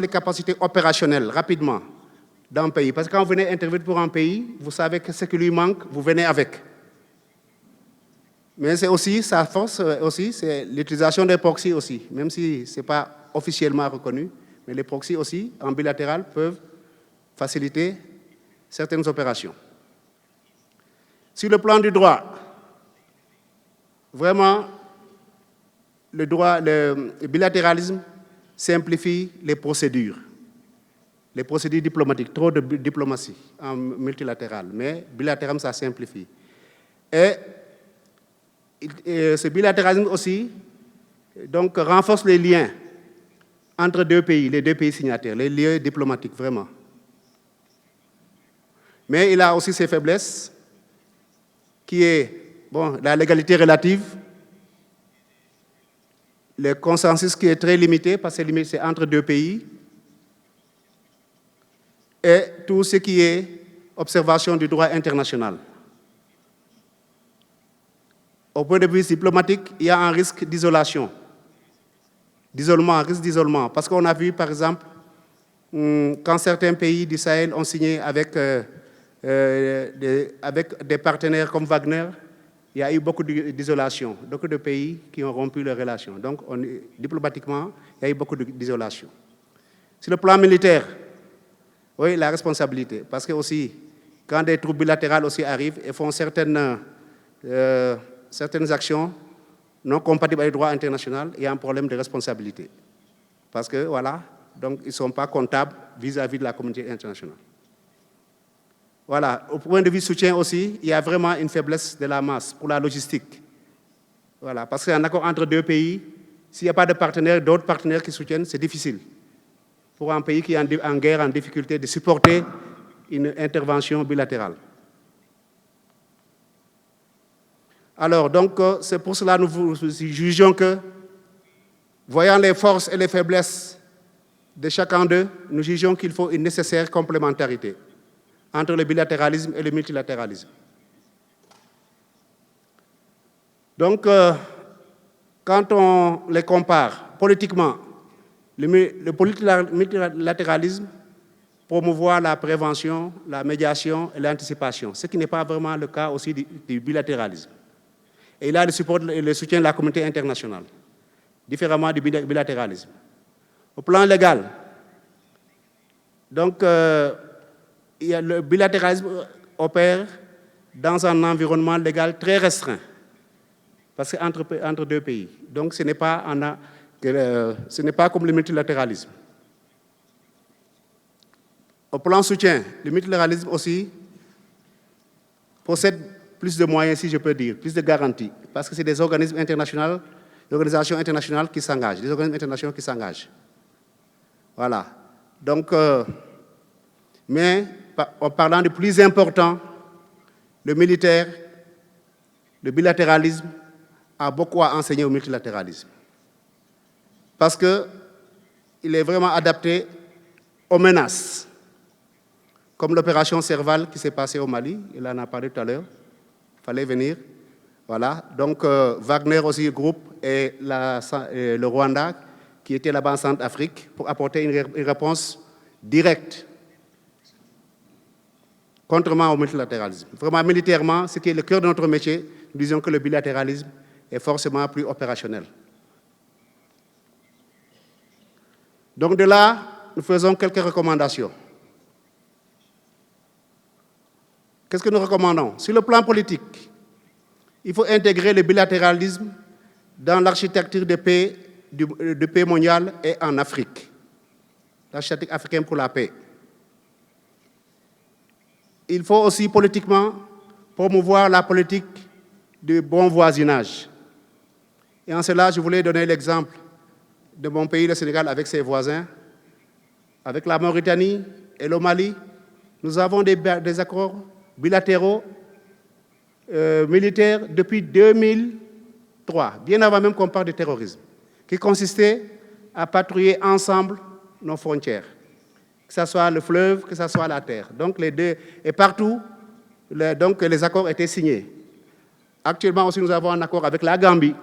capacités opérationnelles rapidement. d'un pays. Parce que quand vous venez intervenir pour un pays, vous savez que ce qui lui manque, vous venez avec. Mais c'est aussi, sa force aussi, c'est l'utilisation des proxys aussi, même si ce n'est pas officiellement reconnu, mais les proxys aussi, en bilatéral, peuvent faciliter certaines opérations. Sur le plan du droit, vraiment, le bilatéralisme simplifie les procédures diplomatiques, trop de diplomatie en multilatéral, mais bilatéralement, ça simplifie. Et ce bilatéralisme aussi donc, renforce les liens entre deux pays, les deux pays signataires, les liens diplomatiques, vraiment. Mais il a aussi ses faiblesses, qui est la légalité relative, le consensus qui est très limité, parce que c'est entre deux pays, et tout ce qui est observation du droit international. Au point de vue diplomatique, il y a un risque d'isolation, un risque d'isolement, parce qu'on a vu, par exemple, quand certains pays du Sahel ont signé avec des partenaires comme Wagner, il y a eu beaucoup d'isolation, beaucoup de pays qui ont rompu leurs relations. Donc, diplomatiquement, il y a eu beaucoup d'isolation. Sur le plan militaire, oui, la responsabilité, parce que aussi, quand des troupes bilatérales aussi arrivent et font certaines actions non compatibles avec le droit international, il y a un problème de responsabilité. Parce que, voilà, donc ils ne sont pas comptables vis-à-vis de la communauté internationale. Voilà, au point de vue soutien aussi, il y a vraiment une faiblesse de la masse pour la logistique. Voilà, parce qu'un accord entre deux pays, s'il n'y a pas de partenaires, d'autres partenaires qui soutiennent, c'est difficile pour un pays qui est en guerre, en difficulté, de supporter une intervention bilatérale. Alors, donc, c'est pour cela que nous jugeons que, voyant les forces et les faiblesses de chacun d'eux, nous jugeons qu'il faut une nécessaire complémentarité entre le bilatéralisme et le multilatéralisme. Donc, quand on les compare politiquement, le multilatéralisme promouvoit la prévention, la médiation et l'anticipation, ce qui n'est pas vraiment le cas aussi du bilatéralisme. Et il a le support et le soutien de la communauté internationale, différemment du bilatéralisme. Au plan légal, donc, le bilatéralisme opère dans un environnement légal très restreint, parce que entre deux pays. Donc, ce n'est pas comme le multilatéralisme. Au plan soutien, le multilatéralisme aussi possède plus de moyens, si je peux dire, plus de garanties, parce que c'est des organismes internationaux, des organisations internationales qui s'engagent, des organismes internationaux qui s'engagent. Voilà. Donc, mais en parlant du plus important, le bilatéralisme a beaucoup à enseigner au multilatéralisme. Parce qu'il est vraiment adapté aux menaces, comme l'opération Serval qui s'est passée au Mali, il en a parlé tout à l'heure, il fallait venir. Voilà. Donc, Wagner aussi, groupe, et le Rwanda, qui était là-bas en Centrafrique, pour apporter une réponse directe, contrairement au multilatéralisme. Vraiment, militairement, ce qui est le cœur de notre métier, nous disons que le bilatéralisme est forcément plus opérationnel. Donc, de là, nous faisons quelques recommandations. Qu'est-ce que nous recommandons? Sur le plan politique, il faut intégrer le bilatéralisme dans l'architecture de paix mondiale et en Afrique, l'architecture africaine pour la paix. Il faut aussi politiquement promouvoir la politique de bon voisinage. Et en cela, je voulais donner l'exemple de mon pays, le Sénégal, avec ses voisins, avec la Mauritanie et le Mali. Nous avons des accords bilatéraux militaires depuis 2003, bien avant même qu'on parle de terrorisme, qui consistaient à patrouiller ensemble nos frontières, que ce soit le fleuve, que ce soit la terre. Donc les deux, et partout, donc les accords étaient signés. Actuellement aussi, nous avons un accord avec la Gambie.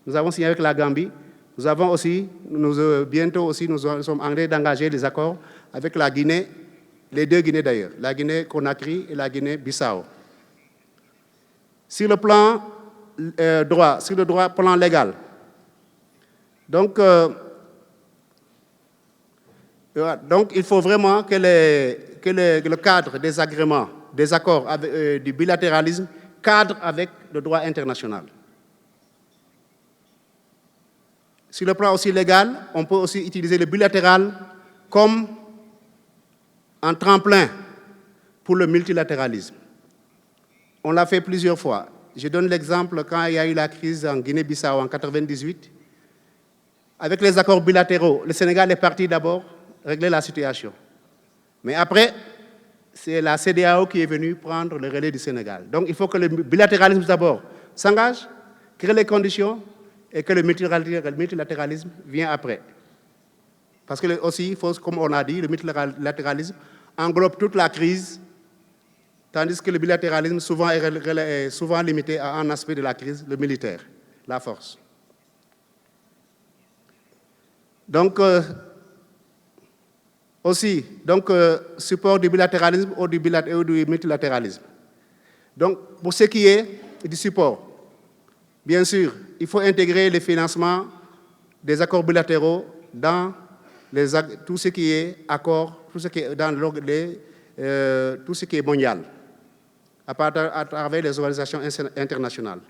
Nous avons signé avec la Gambie. Nous avons aussi, bientôt aussi, nous sommes en train d'engager des accords avec la Guinée les deux Guinées d'ailleurs, la Guinée-Conakry et la Guinée-Bissau. Sur le plan droit, sur le plan légal, donc il faut vraiment que le cadre des agréments, des accords du bilatéralisme cadre avec le droit international. Sur le plan aussi légal, on peut aussi utiliser le bilatéral comme un tremplin pour le multilatéralisme. On l'a fait plusieurs fois. Je donne l'exemple quand il y a eu la crise en Guinée-Bissau en 1998. Avec les accords bilatéraux, le Sénégal est parti d'abord régler la situation. Mais après, c'est la CEDEAO qui est venue prendre le relais du Sénégal. Donc il faut que le bilatéralisme d'abord s'engage, crée les conditions et que le multilatéralisme vienne après. Parce que aussi, comme on a dit, le multilatéralisme englobe toute la crise, tandis que le bilatéralisme est souvent limité à un aspect de la crise, le militaire, la force. Donc, support du bilatéralisme ou du multilatéralisme. Donc, pour ce qui est du support, bien sûr, il faut intégrer le financement des accords bilatéraux dans tout ce qui est accord, tout ce qui est dans tout ce qui est mondial, à travers les organisations internationales.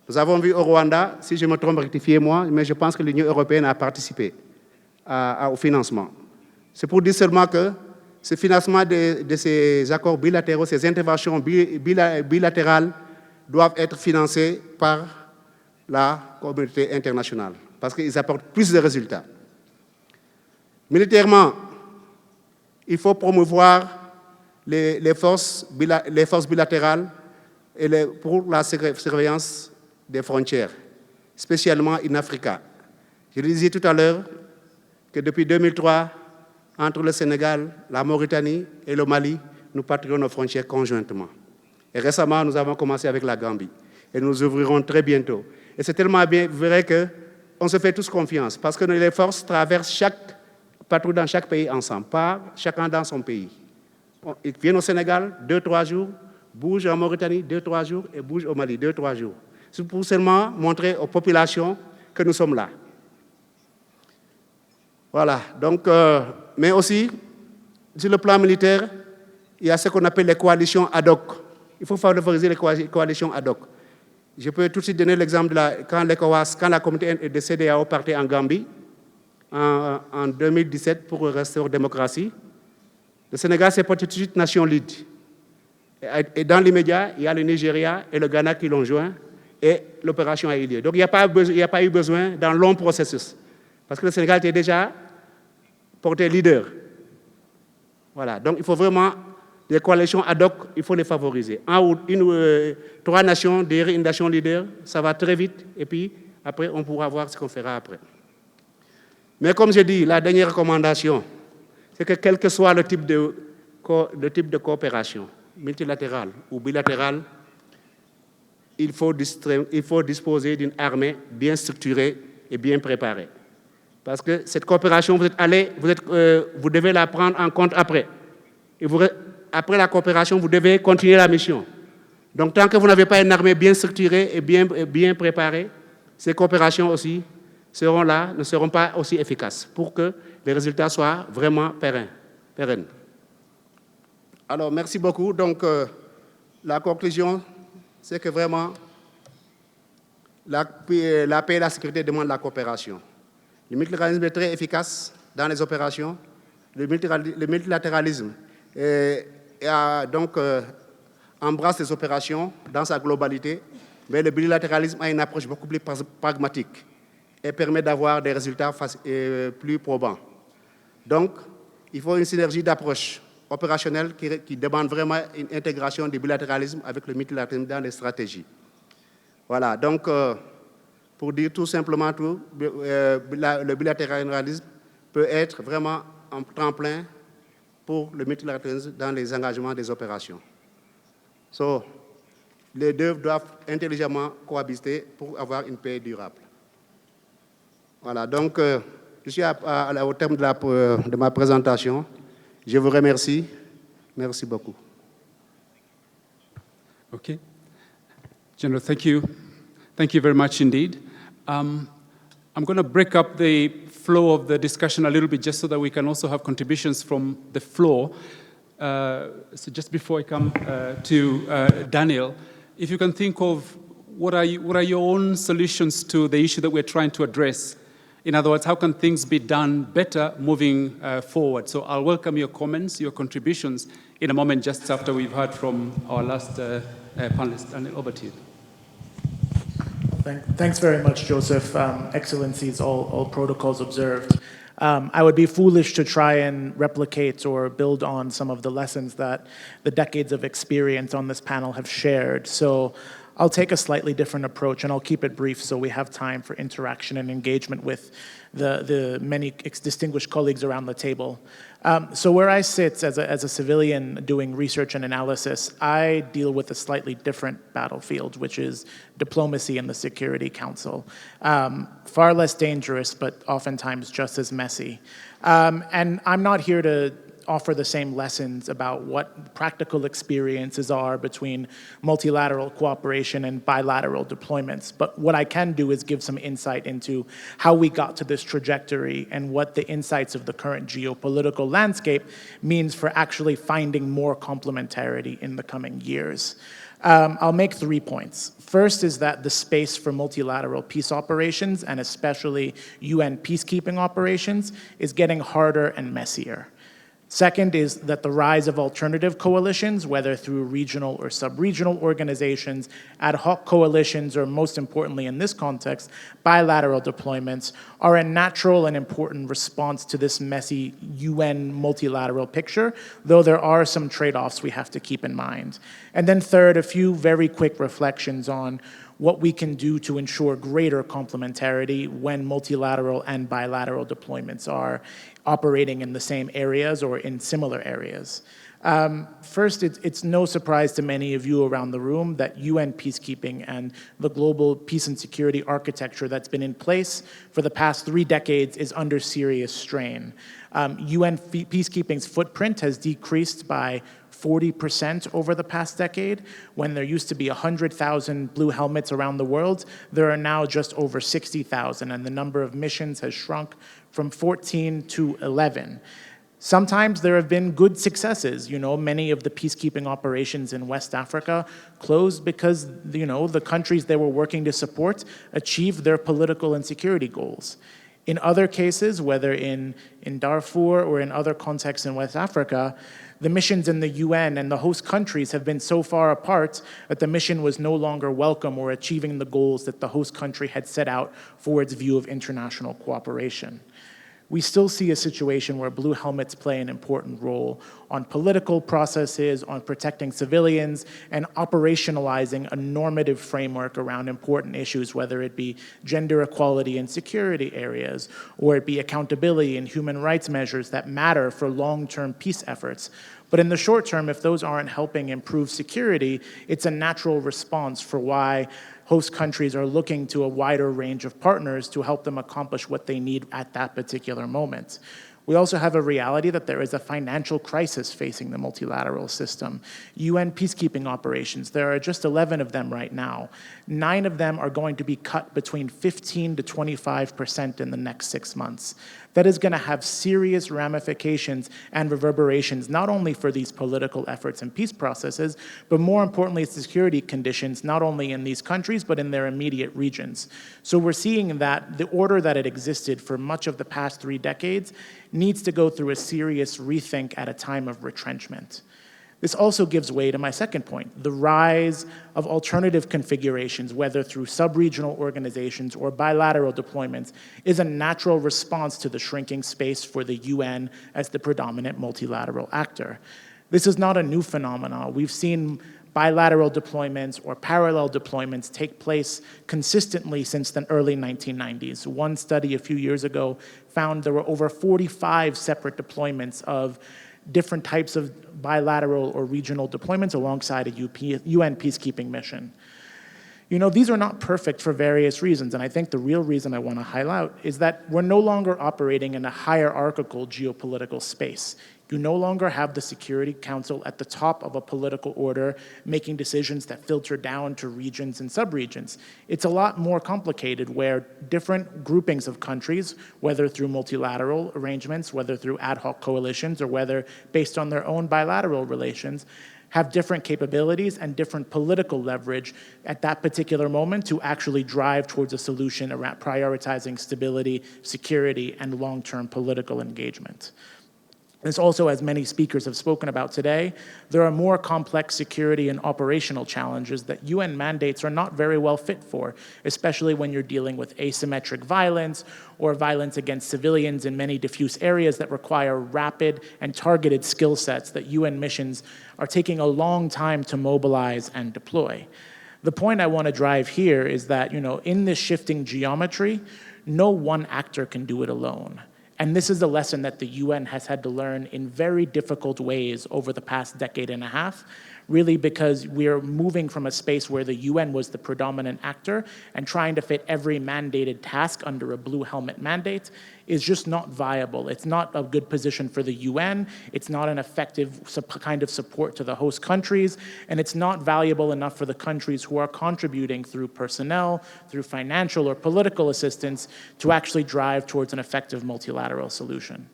Nous avons vu au Rwanda, si je me trompe, rectifiez-moi, mais je pense que l'Union européenne a participé au financement. C'est pour dire seulement que ce financement de ces accords bilatéraux, ces interventions bilatérales doivent être financées par la communauté internationale, parce qu'ils apportent plus de résultats. Militairement, il faut promouvoir les forces bilatérales pour la surveillance des frontières, spécialement in Africa. Je le disais tout à l'heure que depuis 2003, entre le Sénégal, la Mauritanie et le Mali, nous patrouillons nos frontières conjointement. Et récemment, nous avons commencé avec la Gambie. Et nous ouvrirons très bientôt. Et c'est tellement bien vrai qu'on se fait tous confiance, parce que les forces traversent patrouillent dans chaque pays ensemble, pas chacun dans son pays. Ils viennent au Sénégal 2-3 jours, bougent en Mauritanie 2-3 jours et bougent au Mali 2-3 jours. C'est pour seulement montrer aux populations que nous sommes là. Voilà, donc, mais aussi, sur le plan militaire, il y a ce qu'on appelle les coalitions ad hoc. Il faut favoriser les coalitions ad hoc. Je peux tout de suite donner l'exemple quand la communauté de CEDEAO partait en Gambie, en 2017 pour restaurer la démocratie. Le Sénégal s'est porté tout de suite nation lead. Et dans l'immédiat, il y a le Nigeria et le Ghana qui l'ont joint et l'opération a eu lieu. Donc il n'y a pas eu besoin d'un long processus. Parce que le Sénégal était déjà porté leader. Voilà, donc il faut vraiment, les coalitions ad hoc, il faut les favoriser. 3 nations derrière une nation leader, ça va très vite, et puis après, on pourra voir ce qu'on fera après. Mais comme je dis, la dernière recommandation, c'est que quel que soit le type de coopération, multilatérale ou bilatérale, il faut disposer d'une armée bien structurée et bien préparée. Parce que cette coopération, vous devez la prendre en compte après. Et après la coopération, vous devez continuer la mission. Donc, tant que vous n'avez pas une armée bien structurée et bien préparée, ces coopérations aussi ne seront pas aussi efficaces pour que les résultats soient vraiment pérennes. Alors, merci beaucoup. Donc, la conclusion, c'est que vraiment, la paix et la sécurité demandent la coopération. Le multilatéralisme est très efficace dans les opérations. Le multilatéralisme embrasse les opérations dans sa globalité, mais le bilatéralisme a une approche beaucoup plus pragmatique et permet d'avoir des résultats plus probants. Donc, il faut une synergie d'approche opérationnelle qui demande vraiment une intégration du bilatéralisme avec le multilatéralisme dans les stratégies. Voilà, donc, pour dire tout simplement tout, le bilatéralisme peut être vraiment un tremplin pour le multilatéralisme dans les engagements des opérations. Les deux doivent intelligemment cohabiter pour avoir une paix durable. Voilà, donc je suis au terme de ma présentation. Je vous remercie Merci beaucoup. Okay. General, thank you. Thank you very much indeed. I'm going to break up the flow of the discussion a little bit just so that we can also have contributions from the floor. So just before I come to Daniel, if you can think of what are your own solutions to the issue that we're trying to address? In other words, how can things be done better moving forward? So I'll welcome your comments, your contributions in a moment just after we've heard from our last panelist. Daniel, over to you. Thanks very much, Joseph. Excellencies, all protocols observed. I would be foolish to try and replicate or build on some of the lessons that the decades of experience on this panel have shared. So I'll take a slightly different approach, and I'll keep it brief so we have time for interaction and engagement with the many distinguished colleagues around the table. So where I sit as a civilian doing research and analysis, I deal with a slightly different battlefield, which is diplomacy and the Security Council. Far less dangerous, but oftentimes just as messy. And I'm not here to offer the same lessons about what practical experiences are between multilateral cooperation and bilateral deployments. But what I can do is give some insight into how we got to this trajectory and what the insights of the current geopolitical landscape means for actually finding more complementarity in the coming years. I'll make 3 points. First is that the space for multilateral peace operations, and especially UN peacekeeping operations, is getting harder and messier. Second is that the rise of alternative coalitions, whether through regional or sub-regional organizations, ad hoc coalitions, or most importantly in this context, bilateral deployments, are a natural and important response to this messy UN multilateral picture, though there are some trade-offs we have to keep in mind. And then third, a few very quick reflections on what we can do to ensure greater complementarity when multilateral and bilateral deployments are operating in the same areas or in similar areas. First, it's no surprise to many of you around the room that UN peacekeeping and the global peace and security architecture that's been in place for the past 3 decades is under serious strain. UN peacekeeping's footprint has decreased by 40% over the past decade. When there used to be 100,000 blue helmets around the world, there are now just over 60,000, and the number of missions has shrunk from 14 to 11. Sometimes there have been good successes. You know, many of the peacekeeping operations in West Africa closed because, you know, the countries they were working to support achieved their political and security goals. In other cases, whether in Darfur or in other contexts in West Africa, the missions in the UN and the host countries have been so far apart that the mission was no longer welcome or achieving the goals that the host country had set out for its view of international cooperation. We still see a situation where blue helmets play an important role on political processes, on protecting civilians, and operationalizing a normative framework around important issues, whether it be gender equality in security areas, or it be accountability and human rights measures that matter for long-term peace efforts. But in the short term, if those aren't helping improve security, it's a natural response for why host countries are looking to a wider range of partners to help them accomplish what they need at that particular moment. We also have a reality that there is a financial crisis facing the multilateral system. UN peacekeeping operations, there are just 11 of them right now. 9 of them are going to be cut between 15 to 25% in the next 6 months. That is going to have serious ramifications and reverberations, not only for these political efforts and peace processes, but more importantly, security conditions, not only in these countries, but in their immediate regions. So we're seeing that the order that it existed for much of the past 3 decades needs to go through a serious rethink at a time of retrenchment. This also gives way to my second point, the rise of alternative configurations, whether through sub-regional organizations or bilateral deployments, is a natural response to the shrinking space for the UN as the predominant multilateral actor. This is not a new phenomenon. We've seen bilateral deployments or parallel deployments take place consistently since the early 1990s. One study a few years ago found there were over 45 separate deployments of different types of bilateral or regional deployments alongside a UN peacekeeping mission. You know, these are not perfect for various reasons, and I think the real reason I want to highlight is that we're no longer operating in a hierarchical geopolitical space. You no longer have the Security Council at the top of a political order making decisions that filter down to regions and subregions. It's a lot more complicated where different groupings of countries, whether through multilateral arrangements, whether through ad hoc coalitions, or whether based on their own bilateral relations, have different capabilities and different political leverage at that particular moment to actually drive towards a solution around prioritizing stability, security, and long-term political engagement. There's also, as many speakers have spoken about today, there are more complex security and operational challenges that UN mandates are not very well fit for, especially when you're dealing with asymmetric violence or violence against civilians in many diffuse areas that require rapid and targeted skill sets that UN missions are taking a long time to mobilize and deploy. The point I want to drive here is that, in this shifting geometry, no one actor can do it alone. And this is a lesson that the UN has had to learn in very difficult ways over the past decade and a half, really because we're moving from a space where the UN was the predominant actor and trying to fit every mandated task under a blue helmet mandate is just not viable. It's not a good position for the UN, it's not an effective kind of support to the host countries, and it's not valuable enough for the countries who are contributing through personnel, through financial or political assistance to actually drive towards an effective multilateral solution.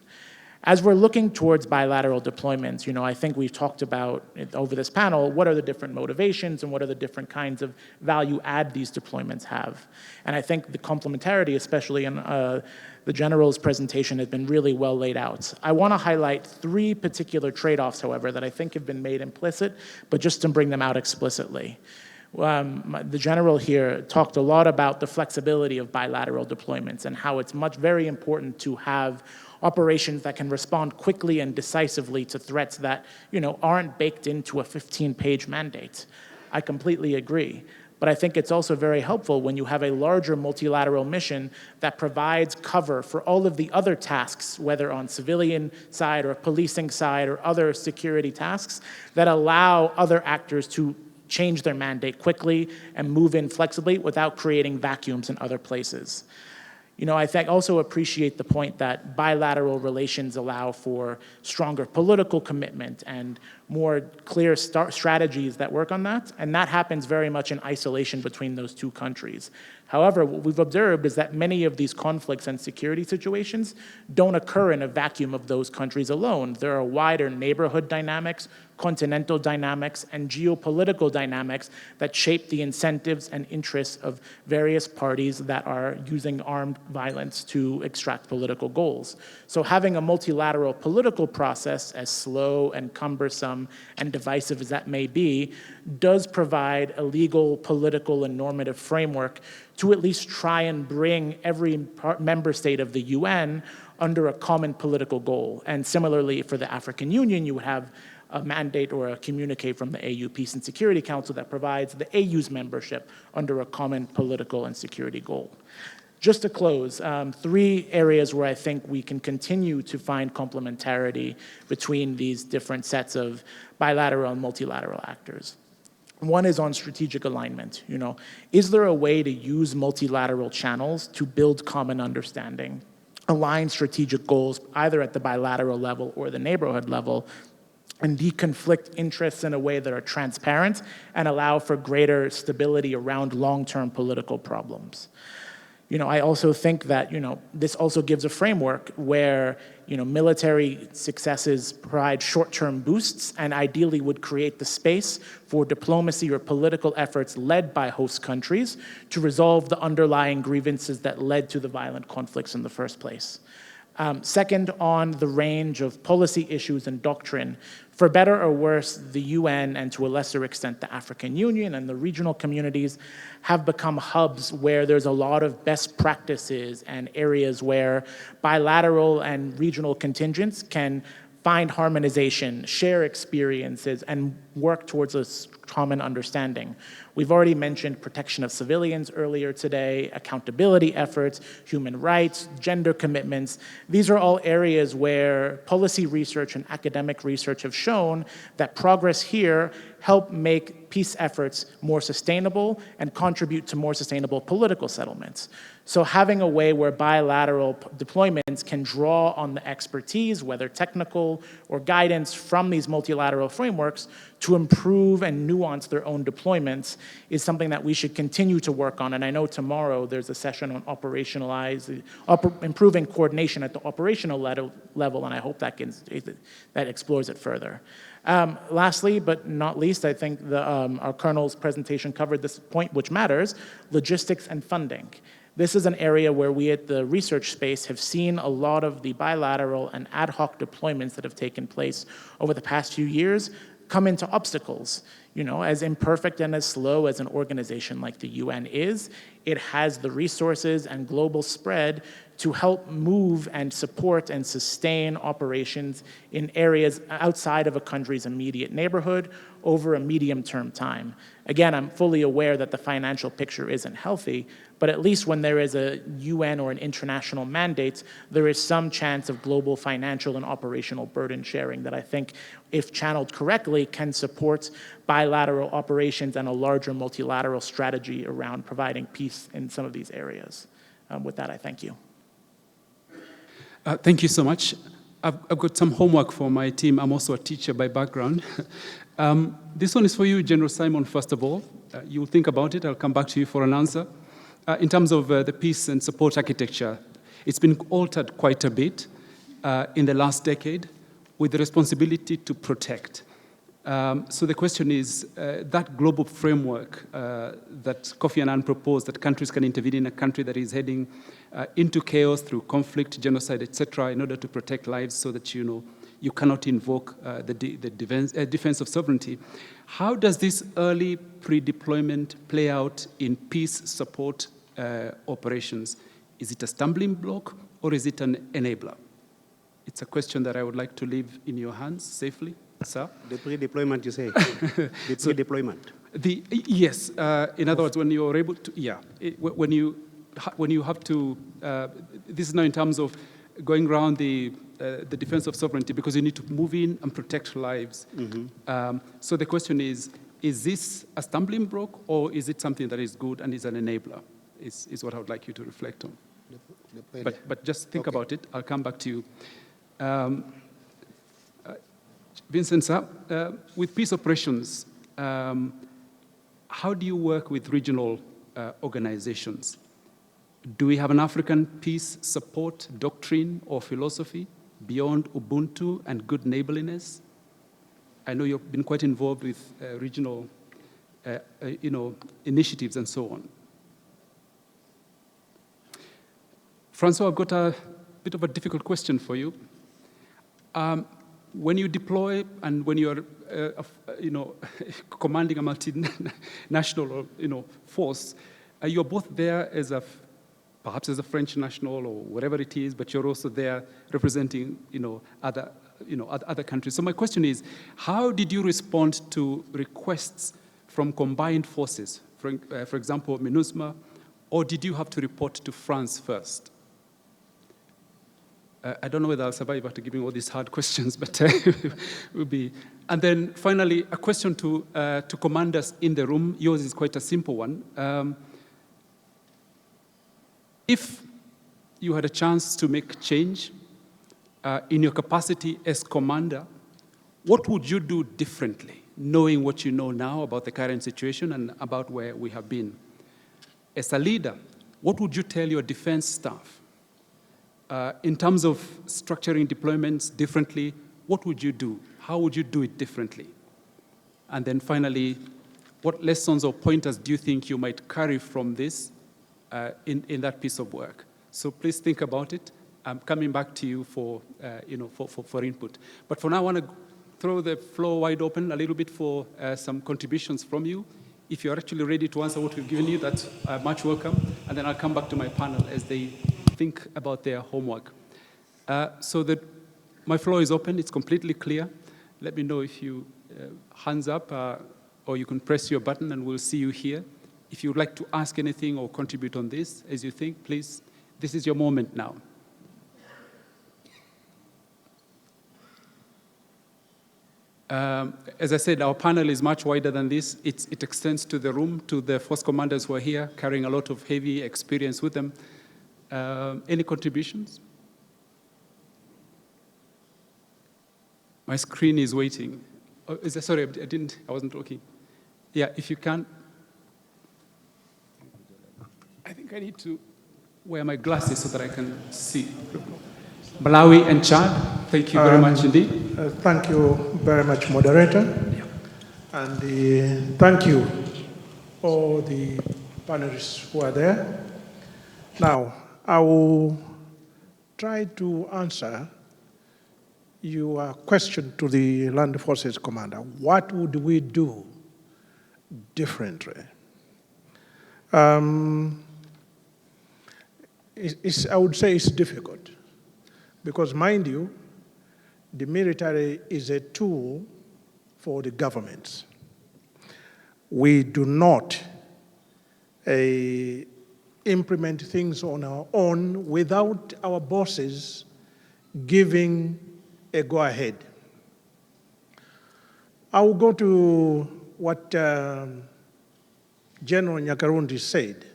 As we're looking towards bilateral deployments, I think we've talked about over this panel, what are the different motivations and what are the different kinds of value add these deployments have. And I think the complementarity, especially in the General's presentation, has been really well laid out. I want to highlight 3 particular trade-offs, however, that I think have been made implicit, but just to bring them out explicitly. The General here talked a lot about the flexibility of bilateral deployments and how it's very important to have operations that can respond quickly and decisively to threats that, aren't baked into a 15-page mandate. I completely agree. But I think it's also very helpful when you have a larger multilateral mission that provides cover for all of the other tasks, whether on civilian side or policing side or other security tasks, that allow other actors to change their mandate quickly and move in flexibly without creating vacuums in other places. I also appreciate the point that bilateral relations allow for stronger political commitment and more clear strategies that work on that, and that happens very much in isolation between those 2 countries. However, what we've observed is that many of these conflicts and security situations don't occur in a vacuum of those countries alone. There are wider neighborhood dynamics, continental dynamics, and geopolitical dynamics that shape the incentives and interests of various parties that are using armed violence to extract political goals. So having a multilateral political process, as slow and cumbersome and divisive as that may be, does provide a legal, political, and normative framework to at least try and bring every member state of the UN under a common political goal. And similarly, for the African Union, you would have a mandate or a communique from the AU Peace and Security Council that provides the AU's membership under a common political and security goal. Just to close, 3 areas where I think we can continue to find complementarity between these different sets of bilateral and multilateral actors. One is on strategic alignment. Is there a way to use multilateral channels to build common understanding, align strategic goals either at the bilateral level or the neighborhood level, and deconflict interests in a way that are transparent and allow for greater stability around long-term political problems? I also think that, this also gives a framework where, military successes provide short-term boosts and ideally would create the space for diplomacy or political efforts led by host countries to resolve the underlying grievances that led to the violent conflicts in the first place. Second, on the range of policy issues and doctrine, for better or worse, the UN and to a lesser extent the African Union and the regional communities have become hubs where there's a lot of best practices and areas where bilateral and regional contingents can find harmonization, share experiences, and work towards a common understanding. We've already mentioned protection of civilians earlier today, accountability efforts, human rights, gender commitments. These are all areas where policy research and academic research have shown that progress here help make peace efforts more sustainable and contribute to more sustainable political settlements. So having a way where bilateral deployments can draw on the expertise, whether technical or guidance from these multilateral frameworks, to improve and nuance their own deployments is something that we should continue to work on. And I know tomorrow there's a session on improving coordination at the operational level, and I hope that explores it further. Lastly, but not least, I think our Colonel's presentation covered this point, which matters: logistics and funding. This is an area where we at the research space have seen a lot of the bilateral and ad hoc deployments that have taken place over the past few years come into obstacles. You know, as imperfect and as slow as an organization like the UN is, it has the resources and global spread to help move and support and sustain operations in areas outside of a country's immediate neighborhood over a medium-term time. Again, I'm fully aware that the financial picture isn't healthy, but at least when there is a UN or an international mandate, there is some chance of global financial and operational burden sharing that I think, if channeled correctly, can support bilateral operations and a larger multilateral strategy around providing peace in some of these areas. With that, I thank you. Thank you so much. I've got some homework for my team. I'm also a teacher by background. This one is for you, General Simon, first of all. You'll think about it. I'll come back to you for an answer. In terms of the peace and support architecture, it's been altered quite a bit in the last decade with the responsibility to protect. So the question is, that global framework that Kofi Annan proposed, that countries can intervene in a country that is heading into chaos through conflict, genocide, etc., in order to protect lives so that, you know, you cannot invoke the defense of sovereignty. How does this early pre-deployment play out in peace support operations? Is it a stumbling block or is it an enabler? It's a question that I would like to leave in your hands safely, sir. The pre-deployment, you say? The pre-deployment? Yes. In other words, when you're able to, when you have to, this is now in terms of going around the defense of sovereignty, because you need to move in and protect lives. Mm-hmm. So the question is this a stumbling block or is it something that is good and is an enabler? Is what I would like you to reflect on. But just think about it. I'll come back to you. Vincent, sir, with peace operations, how do you work with regional organizations? Do we have an African peace support doctrine or philosophy beyond Ubuntu and good neighborliness? I know you've been quite involved with regional initiatives and so on. Francois, I've got a bit of a difficult question for you. When you deploy and when you're, commanding a multinational, force, you're both there as perhaps as a French national or whatever it is, but you're also there representing, other countries. So my question is, how did you respond to requests from combined forces, for example, MINUSMA, or did you have to report to France first? I don't know whether I'll survive after giving all these hard questions, but it will be. And then finally, a question to commanders in the room. Yours is quite a simple one. If you had a chance to make change in your capacity as commander, what would you do differently, knowing what you know now about the current situation and about where we have been? As a leader, what would you tell your defense staff? In terms of structuring deployments differently, what would you do? How would you do it differently? And then finally, what lessons or pointers do you think you might carry from this in that piece of work? So please think about it. I'm coming back to you for input. But for now, I want to throw the floor wide open a little bit for some contributions from you. If you're actually ready to answer what we've given you, that's much welcome. And then I'll come back to my panel as they think about their homework. So my floor is open. It's completely clear. Let me know if you hands up or you can press your button and we'll see you here. If you'd like to ask anything or contribute on this as you think, please, this is your moment now. As I said, our panel is much wider than this. It extends to the room, to the force commanders who are here, carrying a lot of heavy experience with them. Any contributions? My screen is waiting. Oh, sorry, I wasn't looking. Yeah, if you can. I think I need to wear my glasses so that I can see. Malawi and Chad, thank you very much indeed. Thank you very much, moderator. And thank you, all the panelists who are there. Now, I will try to answer your question to the Land Forces Commander. What would we do differently? I would say it's difficult because, mind you, the military is a tool for the governments. We do not implement things on our own without our bosses giving a go-ahead. I will go to what General Nyakarundi said.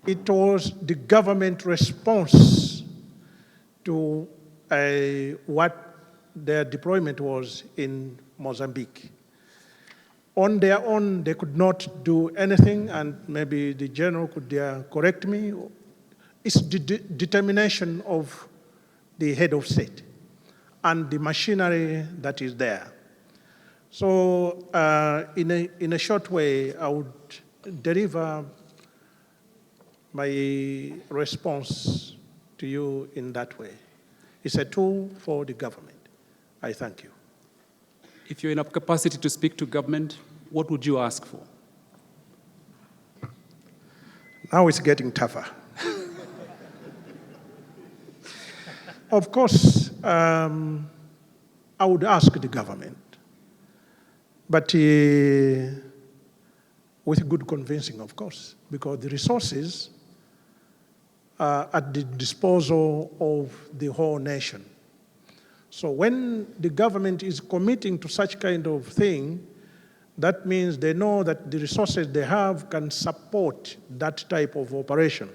It was the government response to what their deployment was in Mozambique. On their own, they could not do anything, and maybe the general could correct me. It's the determination of the head of state and the machinery that is there. So in a short way, I would deliver my response to you in that way. It's a tool for the government. I thank you. If you're in a capacity to speak to government, what would you ask for? Now it's getting tougher. Of course, I would ask the government, but with good convincing, of course, because the resources are at the disposal of the whole nation. So when the government is committing to such kind of thing, that means they know that the resources they have can support that type of operation.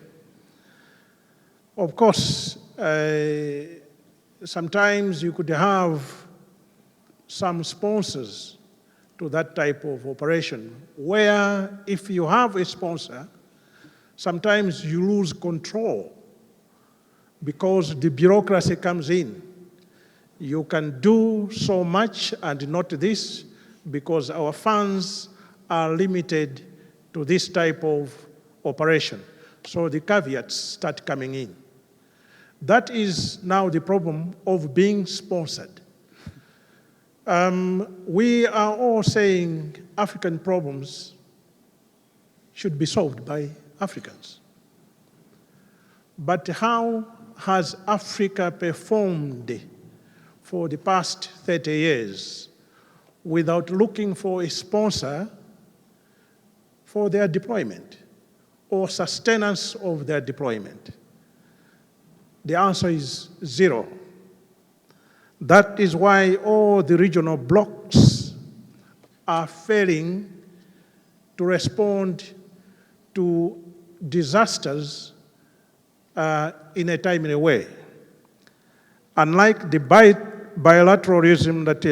Of course, sometimes you could have some sponsors to that type of operation, where if you have a sponsor, sometimes you lose control because the bureaucracy comes in. You can do so much and not this because our funds are limited to this type of operation. So the caveats start coming in. That is now the problem of being sponsored. We are all saying African problems should be solved by Africans. But how has Africa performed for the past 30 years without looking for a sponsor for their deployment or sustenance of their deployment? The answer is zero. That is why all the regional blocs are failing to respond to disasters in a timely way. Unlike the bilateralism that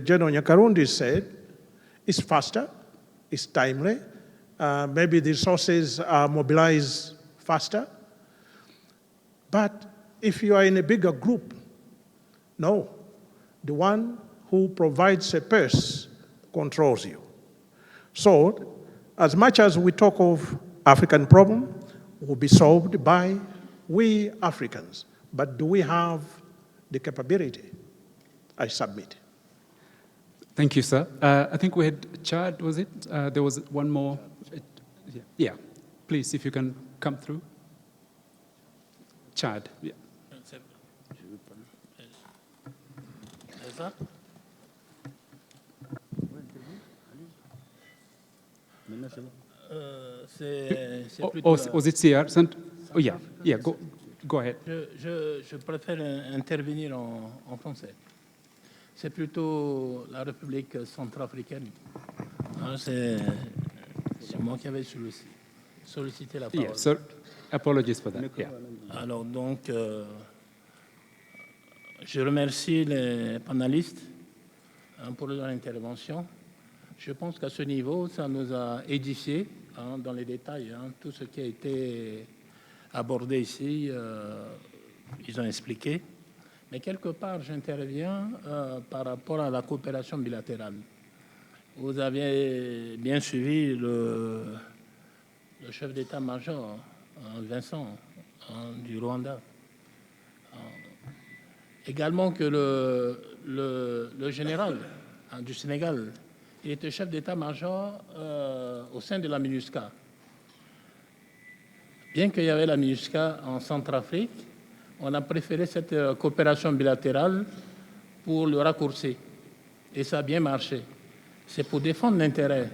General Nyakarundi said, it's faster, it's timely, maybe the resources are mobilized faster. But if you are in a bigger group, no, the one who provides a purse controls you. So, as much as we talk of African problem, will be solved by we Africans. But do we have the capability? I submit. Thank you, sir. I think we had Chad, was it? There was one more. Yeah, please, if you can come through. Chad, yeah. Was it CR? Oh, yeah, go ahead. Je préfère intervenir en français. c'est plutôt la République centrafricaine. Hein, c'est moi qui avais sollicité la parole. Yeah, so apologies for that. Yeah. Alors donc, je remercie les panélistes pour leur intervention. Je pense qu'à ce niveau, ça nous a édifié dans les détails. Tout ce qui a été abordé ici, ils ont expliqué. Mais quelque part, j'interviens par rapport à la coopération bilatérale. Vous avez bien suivi le chef d'état-major, Vincent, du Rwanda. Également que le général du Sénégal, il était chef d'état-major au sein de la MINUSCA. Bien qu'il y avait la MINUSCA en Centrafrique, on a préféré cette coopération bilatérale pour le raccourcir. Et ça a bien marché. C'est pour défendre l'intérêt.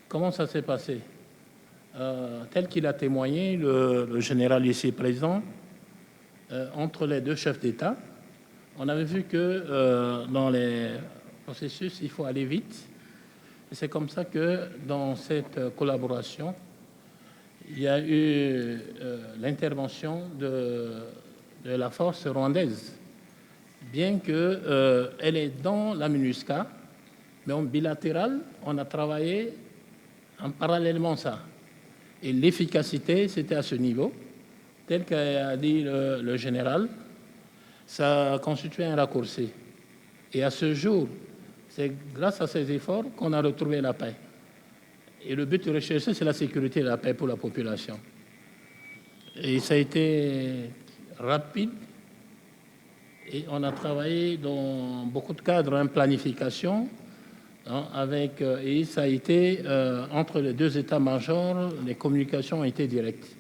Comment ça s'est passé? Tel qu'il a témoigné, le général ici présent, entre les deux chefs d'État, on avait vu que dans les processus, il faut aller vite. Et c'est comme ça que dans cette collaboration, il y a eu l'intervention de la force rwandaise, bien qu'elle est dans la MINUSCA, mais en bilatéral, on a travaillé en parallèlement ça. Et l'efficacité, c'était à ce niveau, tel qu'a dit le général, ça a constitué un raccourci. Et à ce jour, c'est grâce à ces efforts qu'on a retrouvé la paix. Et le but recherché, c'est la sécurité et la paix pour la population. Et ça a été rapide. Et on a travaillé dans beaucoup de cadres en planification, et ça a été entre les deux états-majors, les communications ont été directes.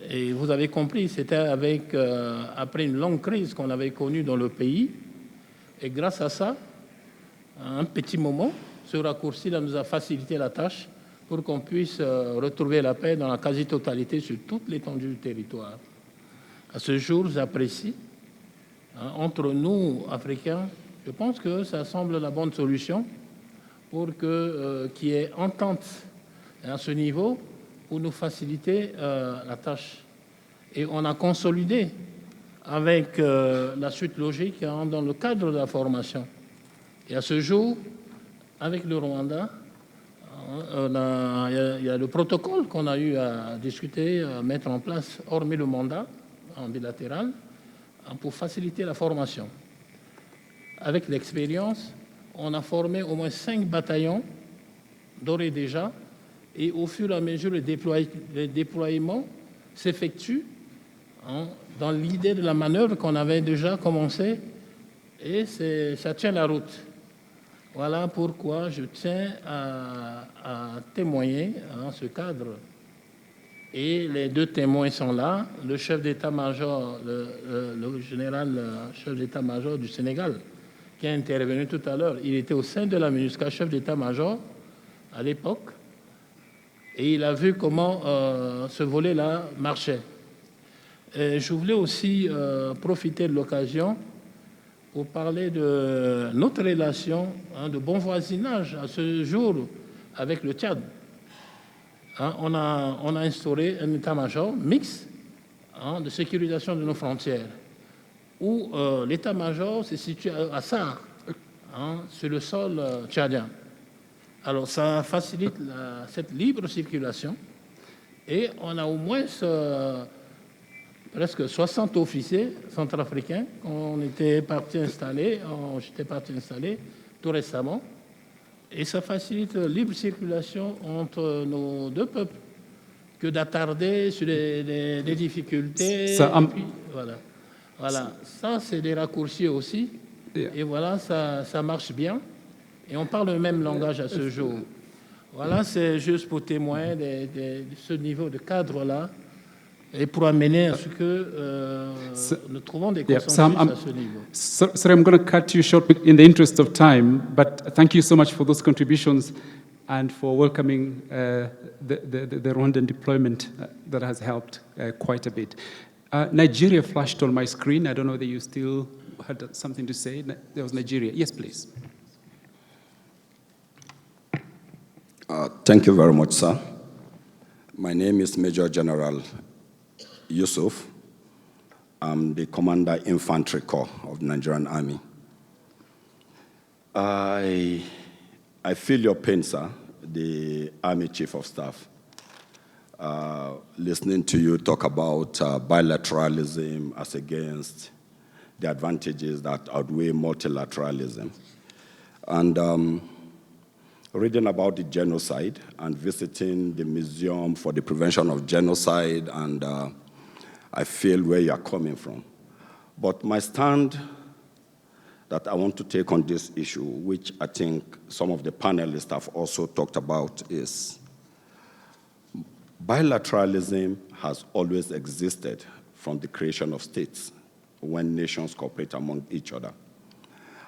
Et vous avez compris, c'était après une longue crise qu'on avait connue dans le pays. Et grâce à ça, un petit moment, ce raccourci là nous a facilité la tâche pour qu'on puisse retrouver la paix dans la quasi-totalité sur toute l'étendue du territoire. À ce jour, j'apprécie, entre nous, Africains, je pense que ça semble la bonne solution pour qu'il y ait entente à ce niveau pour nous faciliter la tâche. Et on a consolidé avec la suite logique dans le cadre de la formation. Et à ce jour, avec le Rwanda, il y a le protocole qu'on a eu à discuter, à mettre en place, hormis le mandat en bilatéral, pour faciliter la formation. Avec l'expérience, on a formé au moins 5 bataillons d'ores et déjà, et au fur et à mesure, le déploiement s'effectue dans l'idée de la manœuvre qu'on avait déjà commencé, et ça tient la route. Voilà pourquoi je tiens à témoigner ce cadre. Et les deux témoins sont là, le chef d'état-major, le général chef d'état-major du Sénégal, qui est intervenu tout à l'heure. Il était au sein de la MINUSCA, chef d'état-major à l'époque, et il a vu comment ce volet-là marchait. Et je voulais aussi profiter de l'occasion pour parler de notre relation de bon voisinage à ce jour avec le Tchad. On a instauré un état-major mixte de sécurisation de nos frontières, où l'état-major se situe à Sarre, sur le sol tchadien. Alors ça facilite cette libre circulation, et on a au moins presque 60 officiers centrafricains j'étais parti installer tout récemment. Et ça facilite la libre circulation entre nos deux peuples que d'attarder sur des difficultés. Voilà. Ça, c'est des raccourcis aussi. Yeah. Et voilà, ça marche bien. Et on parle le même langage à ce jour. Voilà, c'est juste pour témoigner de ce niveau de cadre-là et pour amener à ce que nous trouvons des consensus à ce niveau. Sorry, I'm going to cut you short in the interest of time, but thank you so much for those contributions and for welcoming the Rwandan deployment that has helped quite a bit. Nigeria flashed on my screen. I don't know whether you still had something to say. There was Nigeria. Yes, please. Thank you very much, sir. My name is Major General Yusuf. I'm the Commander Infantry Corps of the Nigerian Army. I feel your pain, sir, the Army Chief of Staff. Listening to you talk about bilateralism as against the advantages that outweigh multilateralism. And reading about the genocide and visiting the Museum for the Prevention of Genocide, and I feel where you're coming from. But my stand that I want to take on this issue, which I think some of the panelists have also talked about, is bilateralism has always existed from the creation of states when nations cooperate among each other.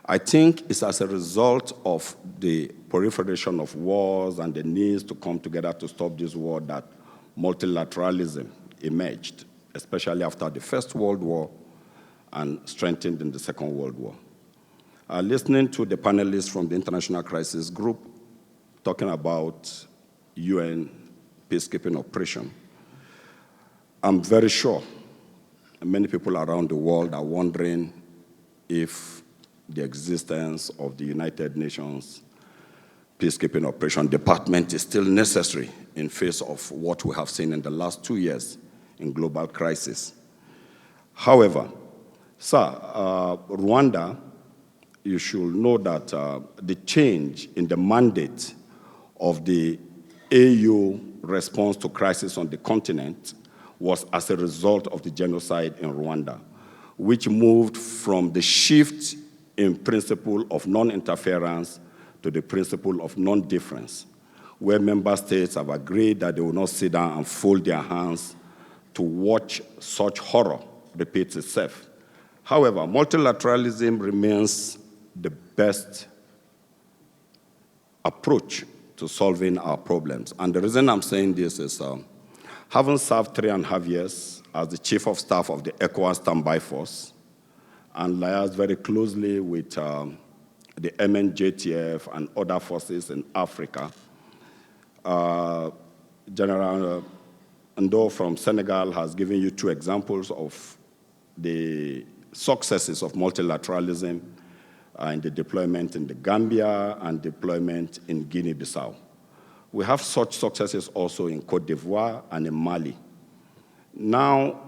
I think it's as a result of the proliferation of wars and the needs to come together to stop this war that multilateralism emerged, especially after the First World War and strengthened in the Second World War. Listening to the panelists from the International Crisis Group talking about UN peacekeeping operation, I'm very sure many people around the world are wondering if the existence of the United Nations peacekeeping operation department is still necessary in face of what we have seen in the last 2 years in global crisis. However, sir, Rwanda, you should know that the change in the mandate of the AU response to crisis on the continent was as a result of the genocide in Rwanda, which moved from the shift in principle of non-interference to the principle of non-difference, where member states have agreed that they will not sit down and fold their hands to watch such horror repeat itself. However, multilateralism remains the best approach to solving our problems. And the reason I'm saying this is, having served 3.5 years as the Chief of Staff of the ECOWAS Standby Force, and liaised very closely with the MNJTF and other forces in Africa, General Ndo from Senegal has given you 2 examples of the successes of multilateralism in the deployment in the Gambia and deployment in Guinea-Bissau. We have such successes also in Côte d'Ivoire and in Mali. Now,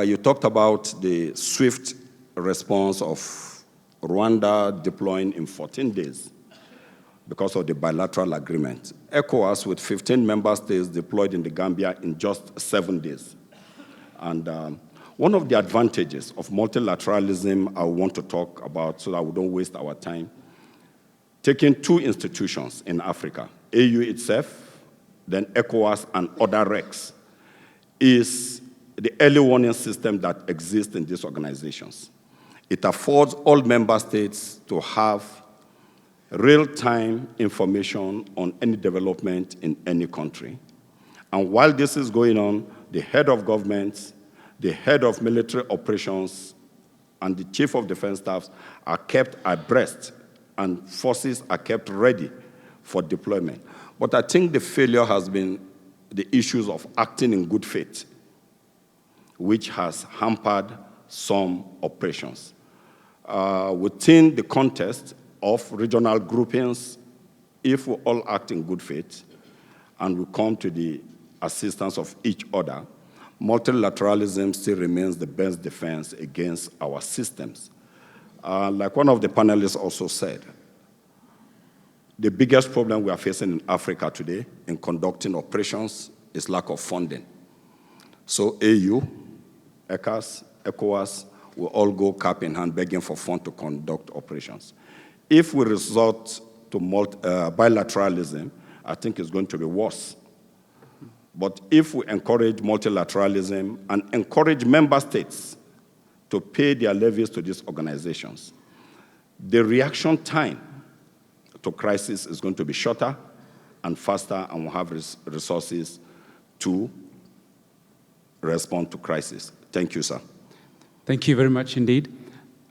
you talked about the swift response of Rwanda deploying in 14 days because of the bilateral agreement. ECOWAS, with 15 member states, deployed in the Gambia in just 7 days. And one of the advantages of multilateralism I want to talk about so that we don't waste our time, taking 2 institutions in Africa, AU itself, then ECOWAS and other RECs, is the early warning system that exists in these organizations. It affords all member states to have real-time information on any development in any country. And while this is going on, the head of government, the head of military operations, and the chief of defense staffs are kept abreast, and forces are kept ready for deployment. But I think the failure has been the issues of acting in good faith, which has hampered some operations. Within the context of regional groupings, if we all act in good faith and we come to the assistance of each other, multilateralism still remains the best defense against our systems. Like one of the panelists also said, the biggest problem we are facing in Africa today in conducting operations is lack of funding. So AU, ECAS, ECOWAS will all go cap in hand begging for funds to conduct operations. If we resort to bilateralism, I think it's going to be worse. But if we encourage multilateralism and encourage member states to pay their levies to these organizations, the reaction time to crisis is going to be shorter and faster, and we'll have resources to respond to crisis. Thank you, sir. Thank you very much indeed.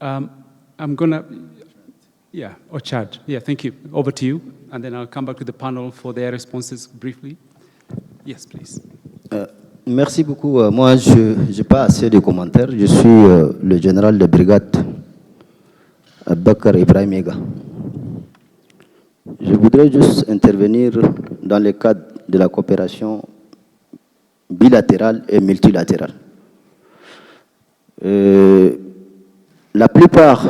I'm gonna, yeah, Chad. Yeah, thank you. Over to you, and then I'll come back to the panel for their responses briefly. Yes, please. Merci beaucoup. Moi, je n'ai pas assez de commentaires. Je suis le général de brigade Bakar Ibrahim Ega. Je voudrais juste intervenir dans le cadre de la coopération bilatérale et multilatérale. La plupart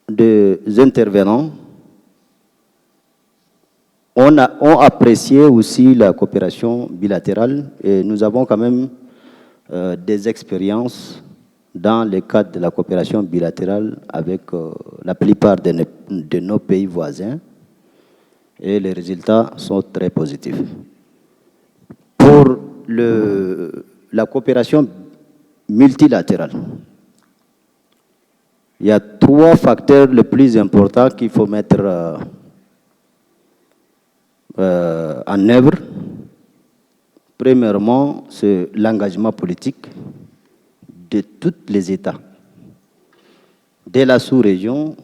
des intervenants ont apprécié aussi la coopération bilatérale et nous avons quand même des expériences dans le cadre de la coopération bilatérale avec la plupart de nos pays voisins et les résultats sont très positifs. Pour la coopération multilatérale, il y a 3 facteurs les plus importants qu'il faut mettre en œuvre. Premièrement, c'est l'engagement politique de tous les États de la sous-région,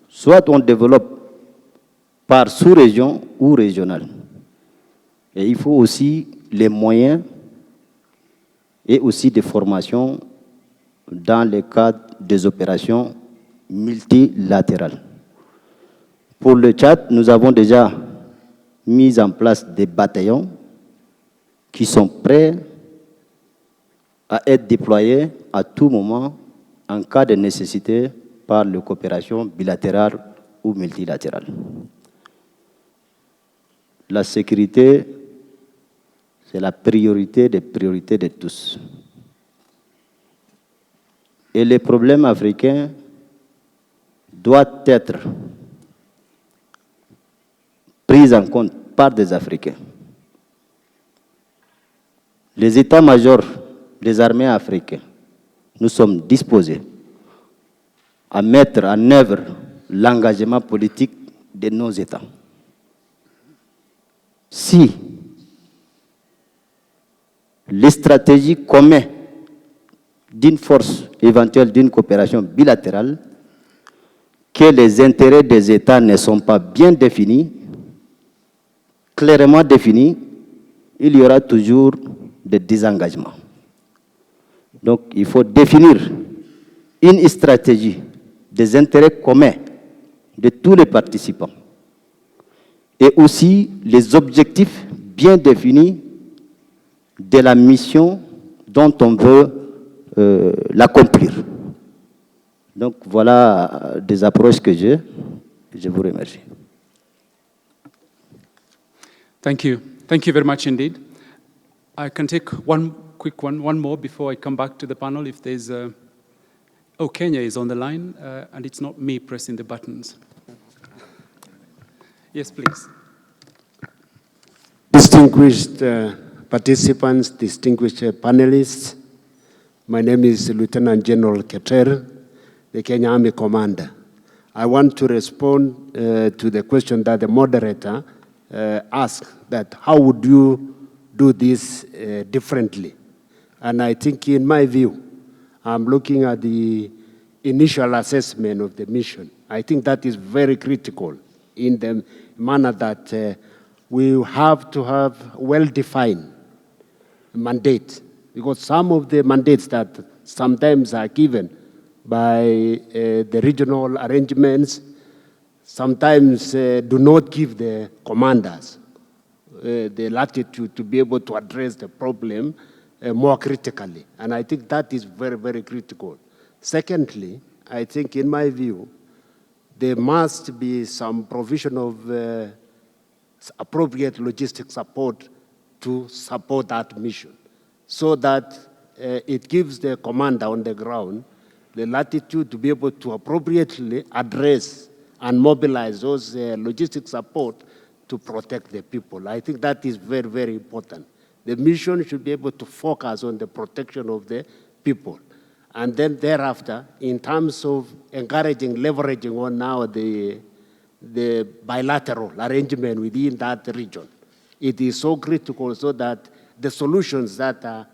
soit on développe par sous-région ou régional. Et il faut aussi les moyens et aussi des formations dans le cadre des opérations multilatérales. Pour le Tchad, nous avons déjà mis en place des bataillons qui sont prêts à être déployés à tout moment en cas de nécessité par la coopération bilatérale ou multilatérale. La sécurité, c'est la priorité des priorités de tous. Et les problèmes africains doivent être pris en compte par des Africains. Les états-majors des armées africaines, nous sommes disposés à mettre en œuvre l'engagement politique de nos États. Si les stratégies communes d'une force éventuelle d'une coopération bilatérale, que les intérêts des États ne sont pas bien définis, clairement définis, il y aura toujours des désengagements. Donc, il faut définir une stratégie des intérêts communs de tous les participants et aussi les objectifs bien définis de la mission dont on veut l'accomplir. Donc, voilà des approches que j'ai. Je vous remercie. Thank you. Thank you very much indeed. I can take one more before I come back to the panel if there's oh, Kenya is on the line, and it's not me pressing the buttons. Yes, please. Distinguished participants, distinguished panelists, my name is Lieutenant General Keter, the Kenya Army Commander. I want to respond to the question that the moderator asked, that how would you do this differently? And I think in my view, I'm looking at the initial assessment of the mission. I think that is very critical in the manner that we have to have well-defined mandate, because some of the mandates that sometimes are given by the regional arrangements sometimes do not give the commanders the latitude to be able to address the problem more critically. And I think that is very, very critical. Secondly, I think in my view, there must be some provision of appropriate logistic support to support that mission, so that it gives the commander on the ground the latitude to be able to appropriately address and mobilize those logistic support to protect the people. I think that is very, very important. The mission should be able to focus on the protection of the people. And then thereafter, in terms of encouraging, leveraging on now the bilateral arrangement within that region, it is so critical so that the solutions that are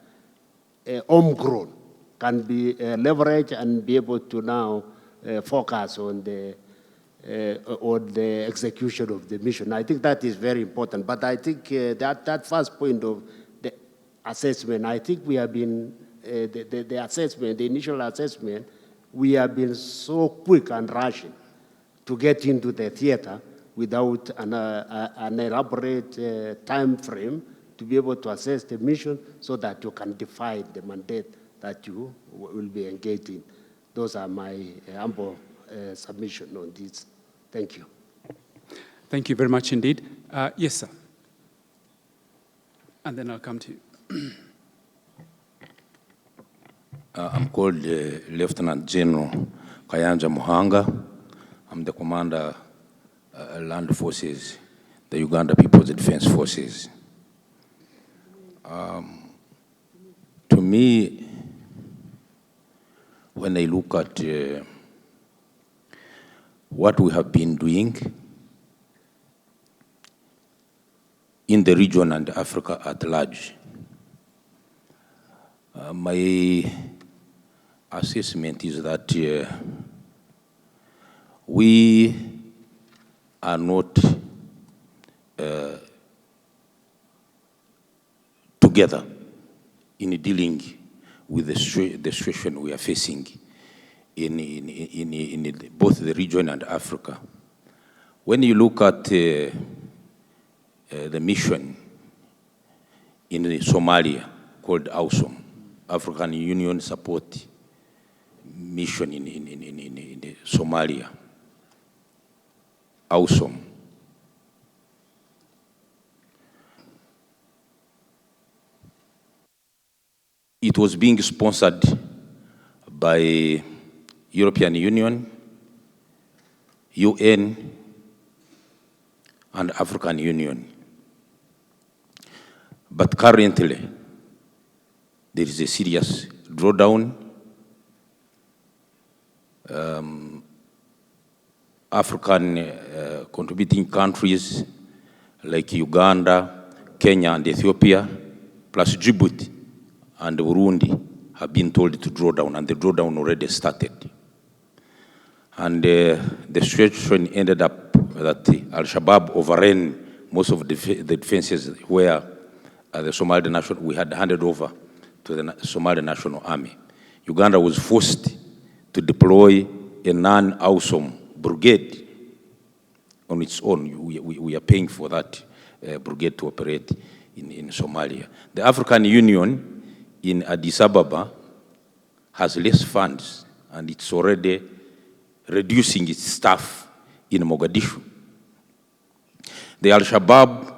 homegrown can be leveraged and be able to now focus on the execution of the mission. I think that is very important. But I think that first point of the assessment, I think we have been, the assessment, the initial assessment, we have been so quick and rushing to get into the theater without an elaborate time frame to be able to assess the mission so that you can define the mandate that you will be engaged in. Those are my humble submission on this. Thank you. Thank you very much indeed. Yes, sir. And then I'll come to you. I'm called Lieutenant General Kayanja Muhanga. I'm the commander Land Forces, the Uganda People's Defense Forces. To me, when I look at what we have been doing in the region and Africa at large, my assessment is that we are not together in dealing with the situation we are facing in both the region and Africa. When you look at the mission in Somalia called AUSOM, African Union Support Mission in Somalia, AUSOM. It was being sponsored by European Union, UN, and African Union. But currently, there is a serious drawdown. African contributing countries like Uganda, Kenya, and Ethiopia, plus Djibouti and Burundi have been told to draw down, and the drawdown already started. And the situation ended up that Al-Shabaab overran most of the defenses where the Somali National, we had handed over to the Somali National Army. Uganda was forced to deploy a non-AUSOM brigade on its own. We are paying for that brigade to operate in Somalia. The African Union in Addis Ababa has less funds, and it's already reducing its staff in Mogadishu. The Al-Shabaab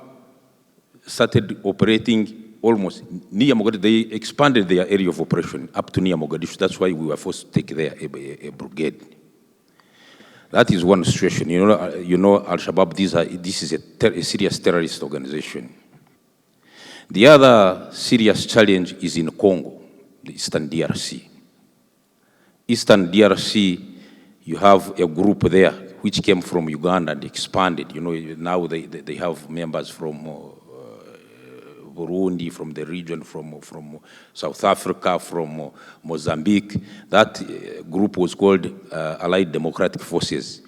started operating almost near Mogadishu. They expanded their area of operation up to near Mogadishu. That's why we were forced to take there a brigade. That is one situation. You know Al-Shabaab, this is a serious terrorist organization. The other serious challenge is in Congo, the Eastern DRC. Eastern DRC, you have a group there which came from Uganda and expanded. You know, now they have members from Burundi, from the region, from South Africa, from Mozambique. That group was called Allied Democratic Forces.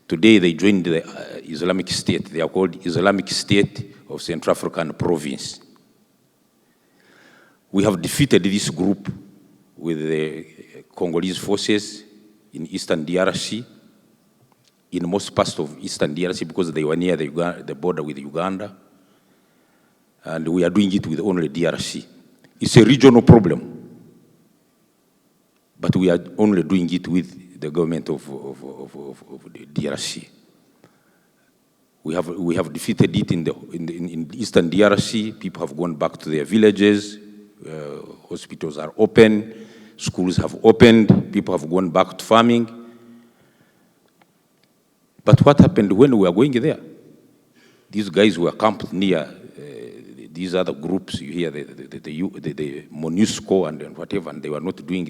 Today they joined the Islamic State. They are called Islamic State of Central African Province. We have defeated this group with the Congolese forces in Eastern DRC, in most parts of Eastern DRC, because they were near the border with Uganda. And we are doing it with only DRC. It's a regional problem, but we are only doing it with the government of the DRC. We have defeated it in Eastern DRC. People have gone back to their villages. Hospitals are open. Schools have opened. People have gone back to farming. But what happened when we were going there? These guys were camped near these other groups. You hear the MONUSCO and whatever, and they were not doing.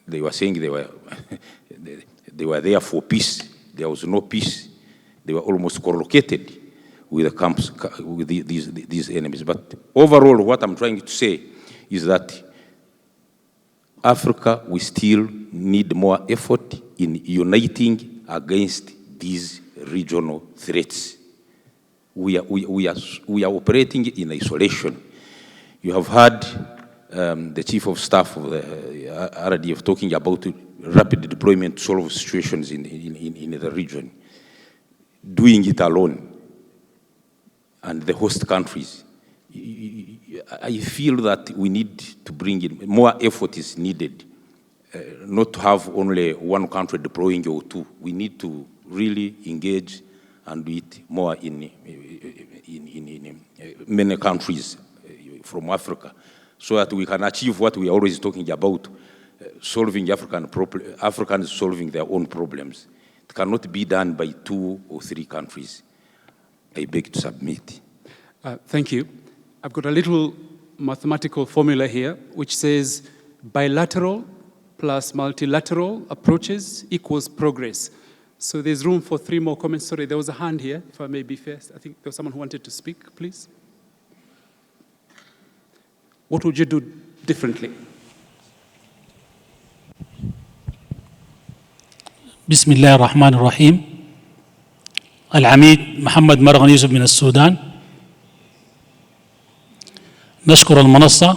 They were saying they were there for peace. There was no peace. They were almost co-located with the camps, with these enemies. But overall, what I'm trying to say is that Africa, we still need more effort in uniting against these regional threats. We are operating in isolation. You have heard the Chief of Staff of the RDF talking about rapid deployment to solve situations in the region. Doing it alone and the host countries, I feel that we need to bring in more effort is needed, not to have only one country deploying or two. We need to really engage and do it more in many countries from Africa, so that we can achieve what we are always talking about, solving Africans solving their own problems. It cannot be done by 2 or 3 countries. I beg to submit. Thank you. I've got a little mathematical formula here, which says bilateral plus multilateral approaches equals progress. So there's room for 3 more comments. Sorry, there was a hand here, if I may be fair. I think there was someone who wanted to speak, please. What would you do differently? بسم الله الرحمن الرحيم. العميد محمد مرغن يوسف من السودان. نشكر المنصة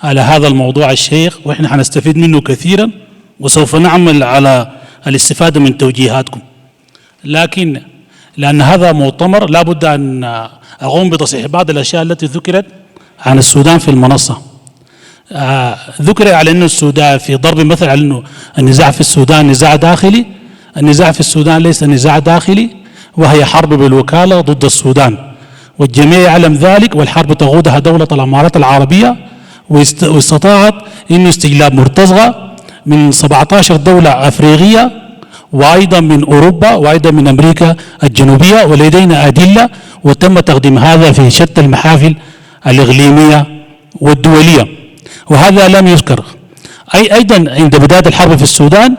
على هذا الموضوع الشيق، وإحنا حنستفيد منه كثيرا، وسوف نعمل على الاستفادة من توجيهاتكم. لكن لأن هذا مؤتمر لابد أن أقوم بتصحيح بعض الأشياء التي ذكرت عن السودان في المنصة. ذكر على أن السودان في ضرب مثل على أنه النزاع في السودان نزاع داخلي. النزاع في السودان ليس نزاع داخلي، وهي حرب بالوكالة ضد السودان، والجميع يعلم ذلك، والحرب تقودها دولة الإمارات العربية، واستطاعت أن استجلاب مرتزقة من 17 دولة أفريقية، وأيضا من أوروبا، وأيضا من أمريكا الجنوبية، ولدينا أدلة، وتم تقديم هذا في شتى المحافل الإقليمية والدولية، وهذا لم يذكر. أيضا عند بداية الحرب في السودان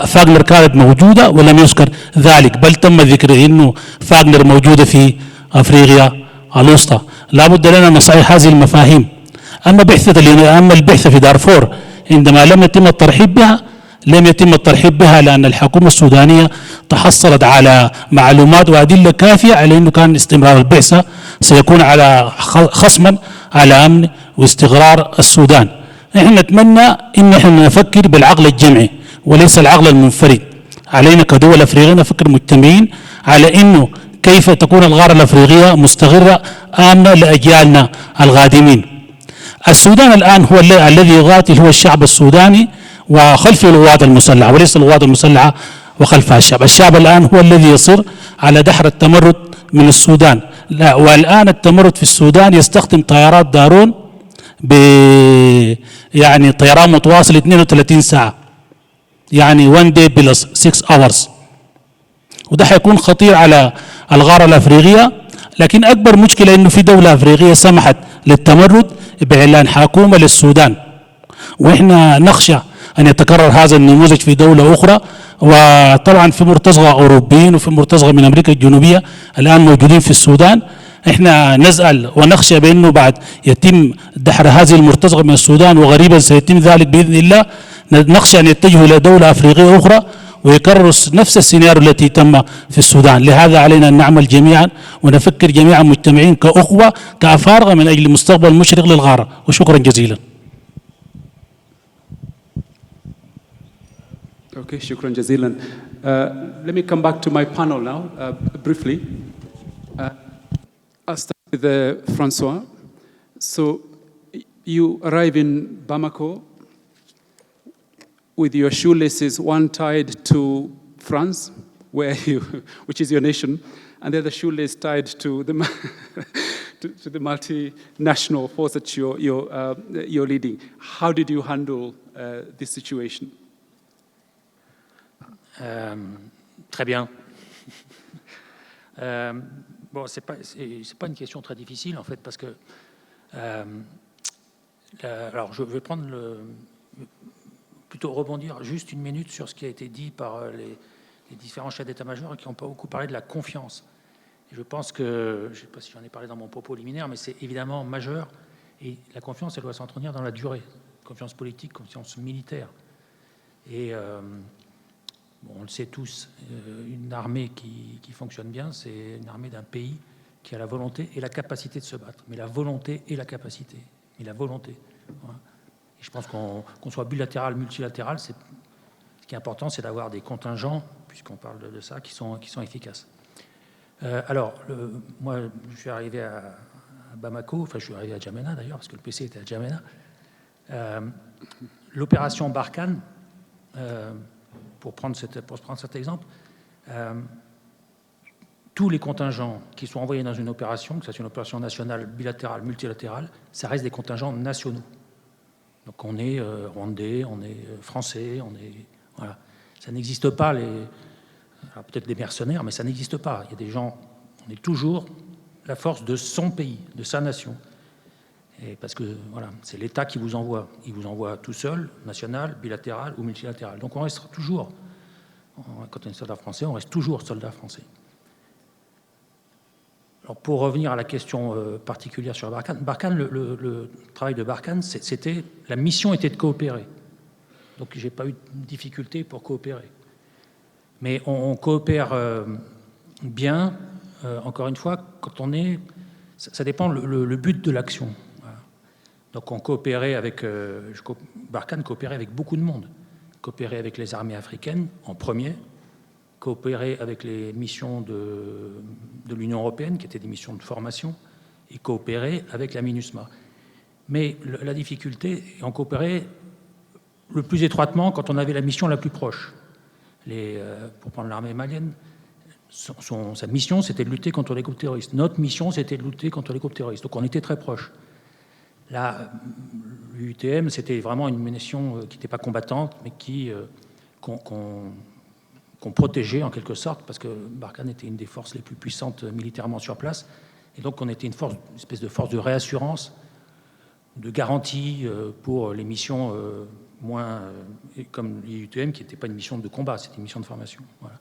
فاغنر كانت موجودة ولم يذكر ذلك، بل تم ذكر أنه فاغنر موجودة في أفريقيا الوسطى. لا بد لنا أن نصحح هذه المفاهيم. أما البعثة في دارفور عندما لم يتم الترحيب بها، لم يتم الترحيب بها لأن الحكومة السودانية تحصلت على معلومات وأدلة كافية على أنه كان استمرار البعثة سيكون على خصما على أمن واستقرار السودان. نحن نتمنى أن احنا نفكر بالعقل الجمعي وليس العقل المنفرد. علينا كدول أفريقية نفكر مجتمعين على أنه كيف تكون الغارة الأفريقية مستقرة آمنة لأجيالنا القادمين. السودان الآن هو الذي يقاتل هو الشعب السوداني وخلفه القوات المسلحة، وليس القوات المسلحة وخلفها الشعب. الشعب الآن هو الذي يصر على دحر التمرد من السودان. لا، والآن التمرد في السودان يستخدم طيارات دارون يعني طيران متواصل 32 ساعة، يعني 1 day plus 6 hours، وده حيكون خطير على الغارة الأفريقية. لكن أكبر مشكلة أنه في دولة أفريقية سمحت للتمرد بإعلان حكومة للسودان، وإحنا نخشى أن يتكرر هذا النموذج في دولة أخرى. وطبعا في مرتزقة أوروبيين وفي مرتزقة من أمريكا الجنوبية الآن موجودين في السودان. إحنا نسأل ونخشى بأنه بعد يتم دحر هذه المرتزقة من السودان، وغريبا سيتم ذلك بإذن الله، نخشى أن يتجهوا إلى دولة أفريقية أخرى ويكرروا نفس السيناريو التي تم في السودان. لهذا علينا أن نعمل جميعا ونفكر جميعا مجتمعين كأخوة كأفارقة من أجل مستقبل مشرق للغارة. وشكرا جزيلا. Okay, shukran jazilan. Let me come back to my panel now, briefly. I'll start with Francois. So you arrive in Bamako with your shoelaces, one tied to France, which is your nation, and the other shoelace tied to the to the multinational force that you're leading. How did you handle this situation? Très bien. Bon, c'est pas une question très difficile en fait, parce que alors je vais plutôt rebondir juste une minute sur ce qui a été dit par les différents chefs d'état-major qui ont pas beaucoup parlé de la confiance. Et je pense que, je ne sais pas si j'en ai parlé dans mon propos liminaire, mais c'est évidemment majeur, et la confiance elle doit s'entretenir dans la durée, confiance politique, confiance militaire. Et bon, on le sait tous, une armée qui fonctionne bien, c'est une armée d'un pays qui a la volonté et la capacité de se battre. Mais la volonté et la capacité. Mais la volonté. Voilà. Et je pense qu'on soit bilatéral, multilatéral, ce qui est important, c'est d'avoir des contingents, puisqu'on parle de ça, qui sont efficaces. Alors, moi, je suis arrivé à Bamako, enfin, je suis arrivé à Djamena d'ailleurs, parce que le PC était à Djamena. L'opération Barkhane, pour prendre cet exemple, tous les contingents qui sont envoyés dans une opération, que ce soit une opération nationale, bilatérale, multilatérale, ça reste des contingents nationaux. Donc on est rwandais, on est français, voilà. Ça n'existe pas, peut-être des mercenaires, mais ça n'existe pas. Il y a des gens, on est toujours la force de son pays, de sa nation. Et parce que voilà, c'est l'État qui vous envoie. Il vous envoie tout seul, national, bilatéral ou multilatéral. Donc on restera toujours, quand on est soldat français, on reste toujours soldat français. Alors pour revenir à la question particulière sur Barkhane, le travail de Barkhane, c'était, la mission était de coopérer. Donc j'ai pas eu de difficulté pour coopérer. Mais on coopère bien, encore une fois, quand on est... Ça dépend le but de l'action. Voilà. Donc on coopérait avec... Barkhane coopérait avec beaucoup de monde. Coopérait avec les armées africaines, en premier. Coopérer avec les missions de l'Union européenne, qui étaient des missions de formation, et coopérer avec la MINUSMA. Mais la difficulté, on coopérait le plus étroitement quand on avait la mission la plus proche. Pour prendre l'armée malienne, sa mission, c'était de lutter contre les groupes terroristes. Notre mission, c'était de lutter contre les groupes terroristes. Donc on était très proches. Là, l'UTM, c'était vraiment une mission qui n'était pas combattante, mais qu'on protégeait en quelque sorte, parce que Barkhane était une des forces les plus puissantes militairement sur place. Et donc on était une espèce de force de réassurance, de garantie pour les missions moins comme l'UTM, qui n'était pas une mission de combat, c'était une mission de formation. Voilà.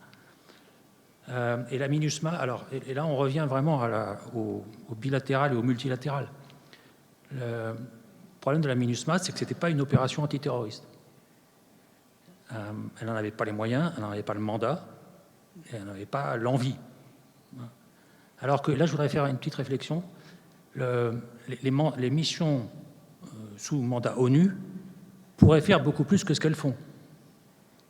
Et la MINUSMA, alors, et là on revient vraiment au bilatéral et au multilatéral. Le problème de la MINUSMA, c'est que ce n'était pas une opération antiterroriste. Elle n'en avait pas les moyens, elle n'en avait pas le mandat, et elle n'avait pas l'envie. Alors que là, je voudrais faire une petite réflexion. Les missions sous mandat ONU pourraient faire beaucoup plus que ce qu'elles font.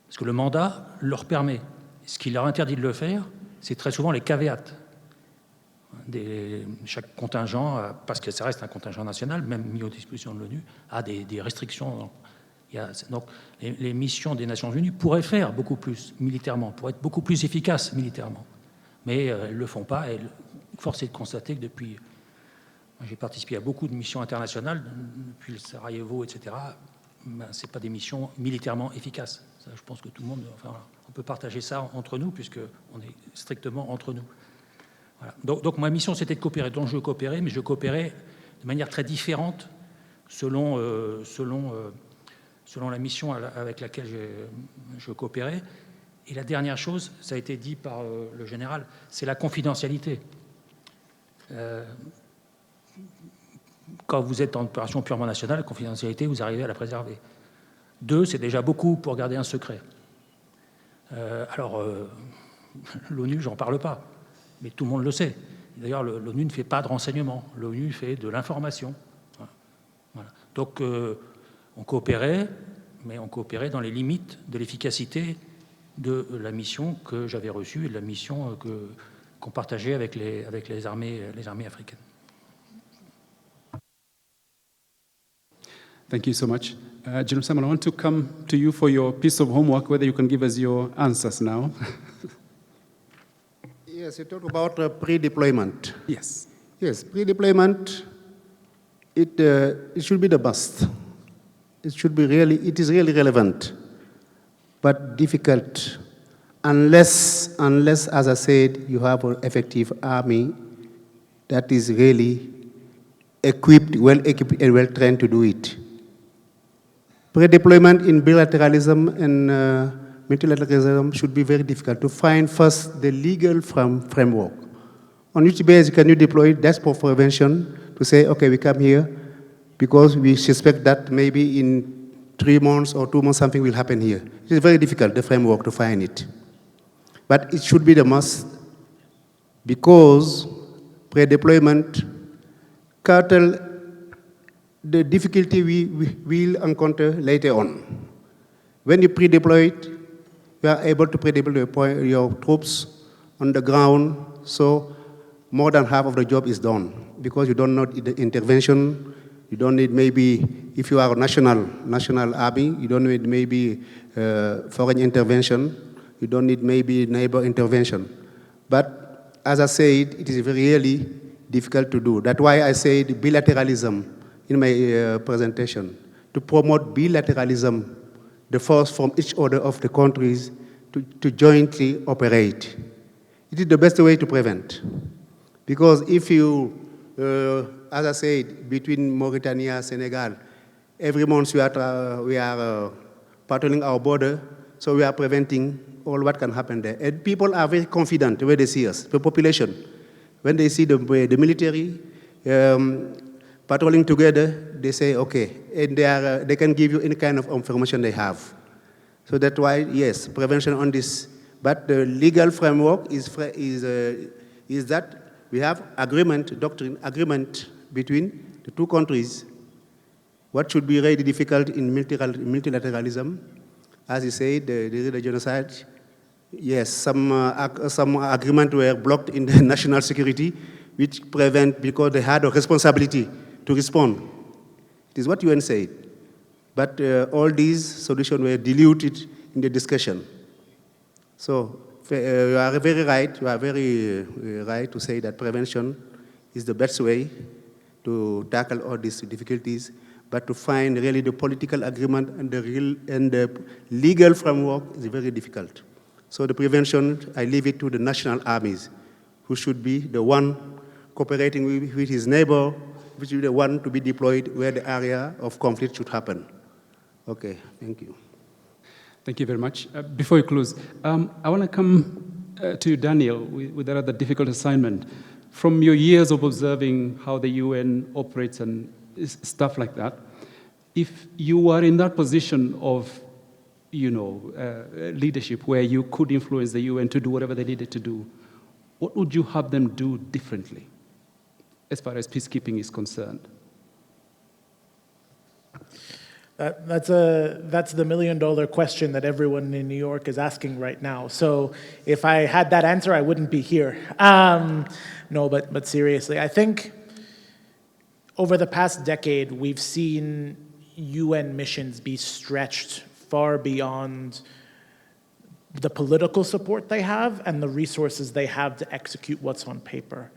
Parce que le mandat leur permet. Ce qui leur interdit de le faire, c'est très souvent les caveats. Chaque contingent, parce que ça reste un contingent national, même mis aux dispositions de l'ONU, a des restrictions. Donc, les missions des Nations Unies pourraient faire beaucoup plus militairement, pourraient être beaucoup plus efficaces militairement. Mais elles ne le font pas. Et force est de constater que depuis... J'ai participé à beaucoup de missions internationales, depuis le Sarajevo, etc. Ben, ce n'est pas des missions militairement efficaces. Ça, je pense que tout le monde... Enfin, on peut partager ça entre nous, puisqu'on est strictement entre nous. Voilà. Donc ma mission, c'était de coopérer. Donc je coopérais, mais je coopérais de manière très différente selon la mission avec laquelle je coopérais. Et la dernière chose, ça a été dit par le général, c'est la confidentialité. Quand vous êtes en opération purement nationale, la confidentialité, vous arrivez à la préserver. 2, c'est déjà beaucoup pour garder un secret. L'ONU, j'en parle pas, mais tout le monde le sait. D'ailleurs, l'ONU ne fait pas de renseignement, l'ONU fait de l'information. Voilà. Donc, on coopérait, mais on coopérait dans les limites de l'efficacité de la mission que j'avais reçue et de la mission qu'on partageait avec les armées africaines. Thank you so much. General Simon, I want to come to you for your piece of homework, whether you can give us your answers now. Yes, you talk about pre-deployment. Yes. Yes, pre-deployment, it should be the best. It is really relevant, but difficult unless, as I said, you have an effective army that is really well-equipped and well-trained to do it. Pre-deployment in bilateralism and multilateralism should be very difficult to find first the legal framework. On which basis can you deploy? That's for prevention, to say, okay, we come here, because we suspect that maybe in 3 months or 2 months something will happen here. It is very difficult, the framework, to find it. But it should be the must, because pre-deployment curtail the difficulty we will encounter later on. When you pre-deploy it, you are able to pre-deploy your troops on the ground, so more than half of the job is done, because you don't need the intervention, you don't need maybe, if you are a national army, you don't need maybe foreign intervention, you don't need maybe neighbor intervention. But as I said, it is really difficult to do. That's why I said bilateralism in my presentation, to promote bilateralism, the force from each other of the countries to jointly operate. It is the best way to prevent. Because if you, as I said, between Mauritania, Senegal, every month we are patrolling our border, so we are preventing all what can happen there. And people are very confident when they see us, the population. When they see the military patrolling together, they say, okay, and they can give you any kind of information they have. So that's why, yes, prevention on this. But the legal framework is that we have doctrine agreement between the two countries. What should be really difficult in multilateralism, as you said, the genocide, yes, some agreements were blocked in the national security, which prevent, because they had a responsibility to respond. It is what UN said. But all these solutions were diluted in the discussion. So you are very right to say that prevention is the best way to tackle all these difficulties, but to find really the political agreement and the legal framework is very difficult. So the prevention, I leave it to the national armies, who should be the one cooperating with his neighbor, which should be the one to be deployed where the area of conflict should happen. Okay, thank you. Thank you very much. Before we close, I want to come to you, Daniel, with that other difficult assignment. From your years of observing how the UN operates and stuff like that, if you were in that position of, leadership where you could influence the UN to do whatever they needed to do, what would you have them do differently as far as peacekeeping is concerned? That's the million-dollar question that everyone in New York is asking right now. So if I had that answer, I wouldn't be here. No, but seriously, I think over the past decade, we've seen UN missions be stretched far beyond the political support they have and the resources they have to execute what's on paper.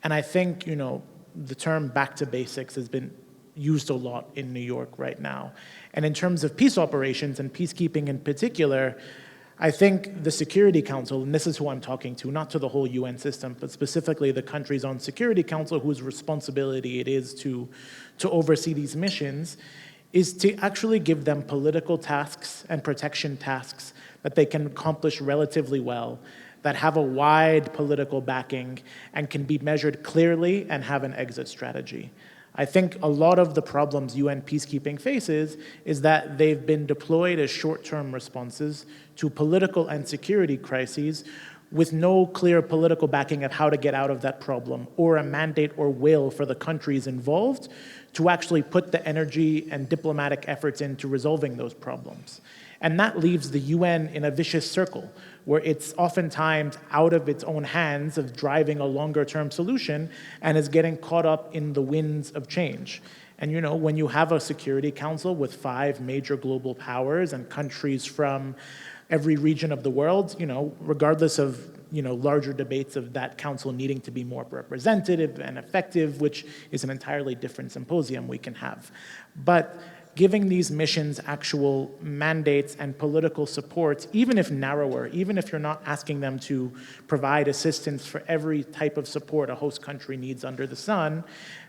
And I think, the term back to basics has been used a lot in New York right now. And in terms of peace operations and peacekeeping in particular, I think the Security Council, and this is who I'm talking to, not to the whole UN system, but specifically the countries on Security Council whose responsibility it is to oversee these missions, is to actually give them political tasks and protection tasks that they can accomplish relatively well, that have a wide political backing and can be measured clearly and have an exit strategy. I think a lot of the problems UN peacekeeping faces is that they've been deployed as short-term responses to political and security crises with no clear political backing of how to get out of that problem or a mandate or will for the countries involved to actually put the energy and diplomatic efforts into resolving those problems. And that leaves the UN in a vicious circle where it's oftentimes out of its own hands of driving a longer-term solution and is getting caught up in the winds of change. And when you have a Security Council with 5 major global powers and countries from every region of the world, regardless of larger debates of that council needing to be more representative and effective, which is an entirely different symposium we can have. But giving these missions actual mandates and political support, even if narrower, even if you're not asking them to provide assistance for every type of support a host country needs under the sun,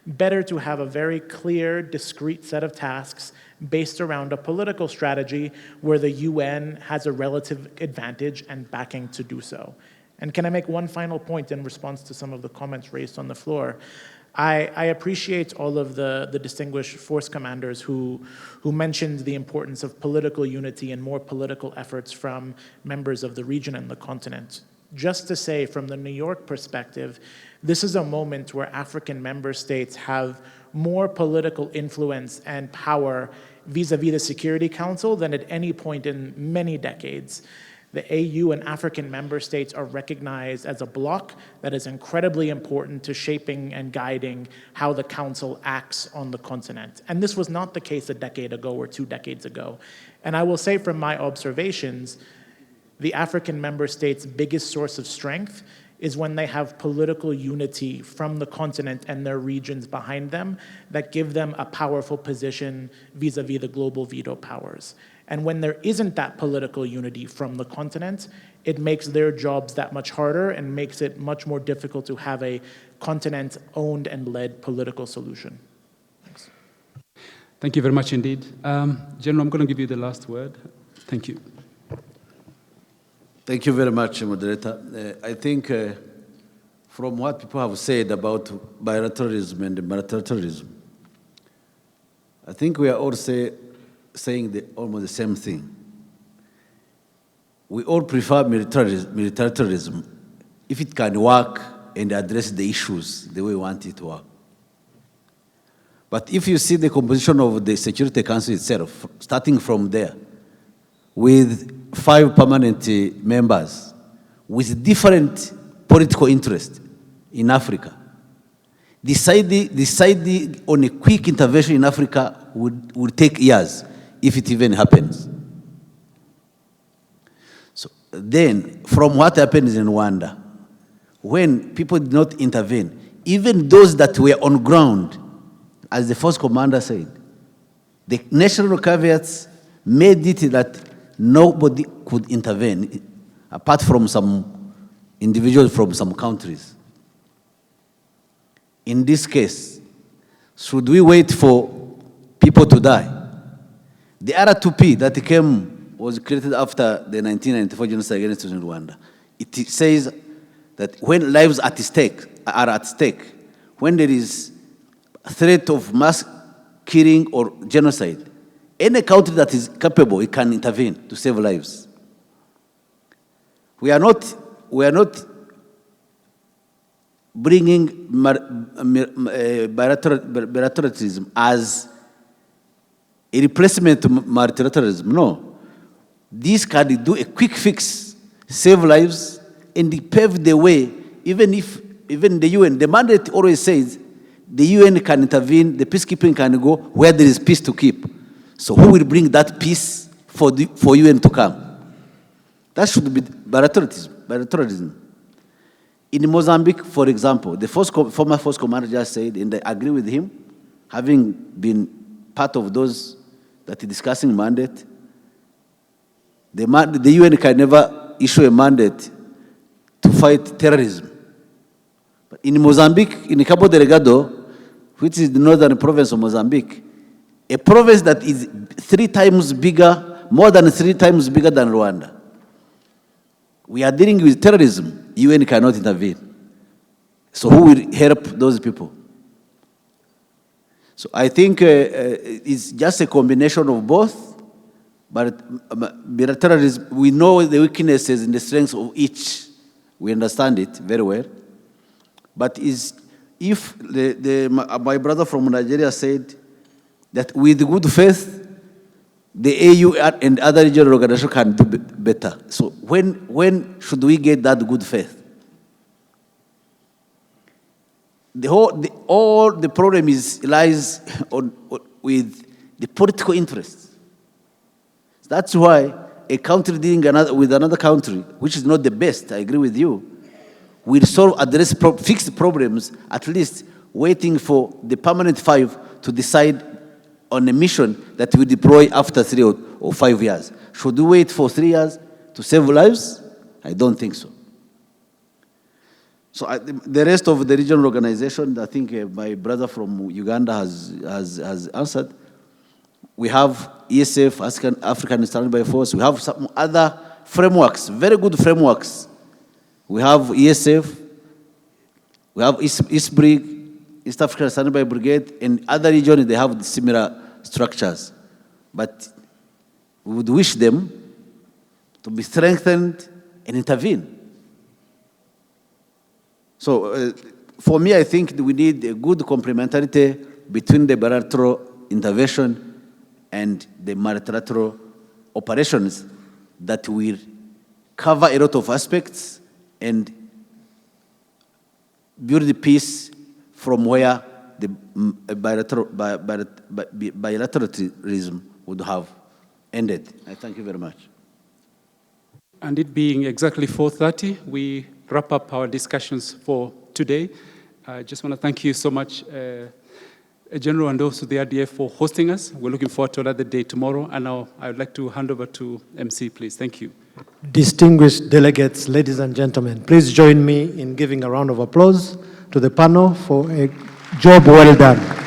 better to have a very clear, discrete set of tasks based around a political strategy where the UN has a relative advantage and backing to do so. And can I make one final point in response to some of the comments raised on the floor? I appreciate all of the distinguished force commanders who mentioned the importance of political unity and more political efforts from members of the region and the continent. Just to say, from the New York perspective, this is a moment where African member states have more political influence and power vis-a-vis the Security Council than at any point in many decades. The AU and African member states are recognized as a bloc that is incredibly important to shaping and guiding how the Council acts on the continent. And this was not the case a decade ago or 2 decades ago. And I will say from my observations, the African member states' biggest source of strength is when they have political unity from the continent and their regions behind them that give them a powerful position vis-a-vis the global veto powers. And when there isn't that political unity from the continent, it makes their jobs that much harder and makes it much more difficult to have a continent-owned and led political solution. Thanks. Thank you very much indeed. General, I'm going to give you the last word. Thank you. Thank you very much, Moderator. I think from what people have said about bilateralism and multilateralism, I think we are all saying almost the same thing. We all prefer multilateralism if it can work and address the issues the way we want it to work. But if you see the composition of the Security Council itself, starting from there, with 5 permanent members with different political interests in Africa, deciding on a quick intervention in Africa would take years, if it even happens. So then, from what happens in Rwanda, when people did not intervene, even those that were on ground, as the first commander said, the national caveats made it that nobody could intervene, apart from some individuals from some countries. In this case, should we wait for people to die? The R2P that was created after the 1994 genocide against Rwanda. It says that when lives are at stake, when there is a threat of mass killing or genocide, any country that is capable, it can intervene to save lives. We are not bringing bilateralism as a replacement to multilateralism. No. This can do a quick fix, save lives, and pave the way, even the UN, the mandate always says the UN can intervene, the peacekeeping can go where there is peace to keep. So who will bring that peace for UN to come? That should be bilateralism. In Mozambique, for example, the former force commander just said, and I agree with him, having been part of those that are discussing mandate, the UN can never issue a mandate to fight terrorism. But in Mozambique, in Cabo Delgado, which is the northern province of Mozambique, a province that is 3 times bigger, more than 3 times bigger than Rwanda. We are dealing with terrorism. UN cannot intervene. So who will help those people? So I think it's just a combination of both. But bilateralism, we know the weaknesses and the strengths of each. We understand it very well. But if my brother from Nigeria said that with good faith, the AU and other regional organizations can do better. So when should we get that good faith? All the problem lies with the political interests. That's why a country dealing with another country, which is not the best, I agree with you, will address fixed problems, at least waiting for the permanent 5 to decide on a mission that we deploy after 3 or 5 years. Should we wait for 3 years to save lives? I don't think so. So the rest of the regional organization, I think my brother from Uganda has answered. We have ESF, African Standby Force. We have some other frameworks, very good frameworks. We have ESF, we have ISBRIG, East African Standby Brigade, and other regions, they have similar structures. But we would wish them to be strengthened and intervene. So for me, I think we need a good complementarity between the bilateral intervention and the multilateral operations that will cover a lot of aspects and build the peace from where the bilateralism would have ended. I thank you very much. And it being exactly 4:30, we wrap up our discussions for today. I just want to thank you so much, General, and also the RDF for hosting us. We're looking forward to another day tomorrow. And now I would like to hand over to MC, please. Thank you. Distinguished delegates, ladies and gentlemen, please join me in giving a round of applause to the panel for a job well done.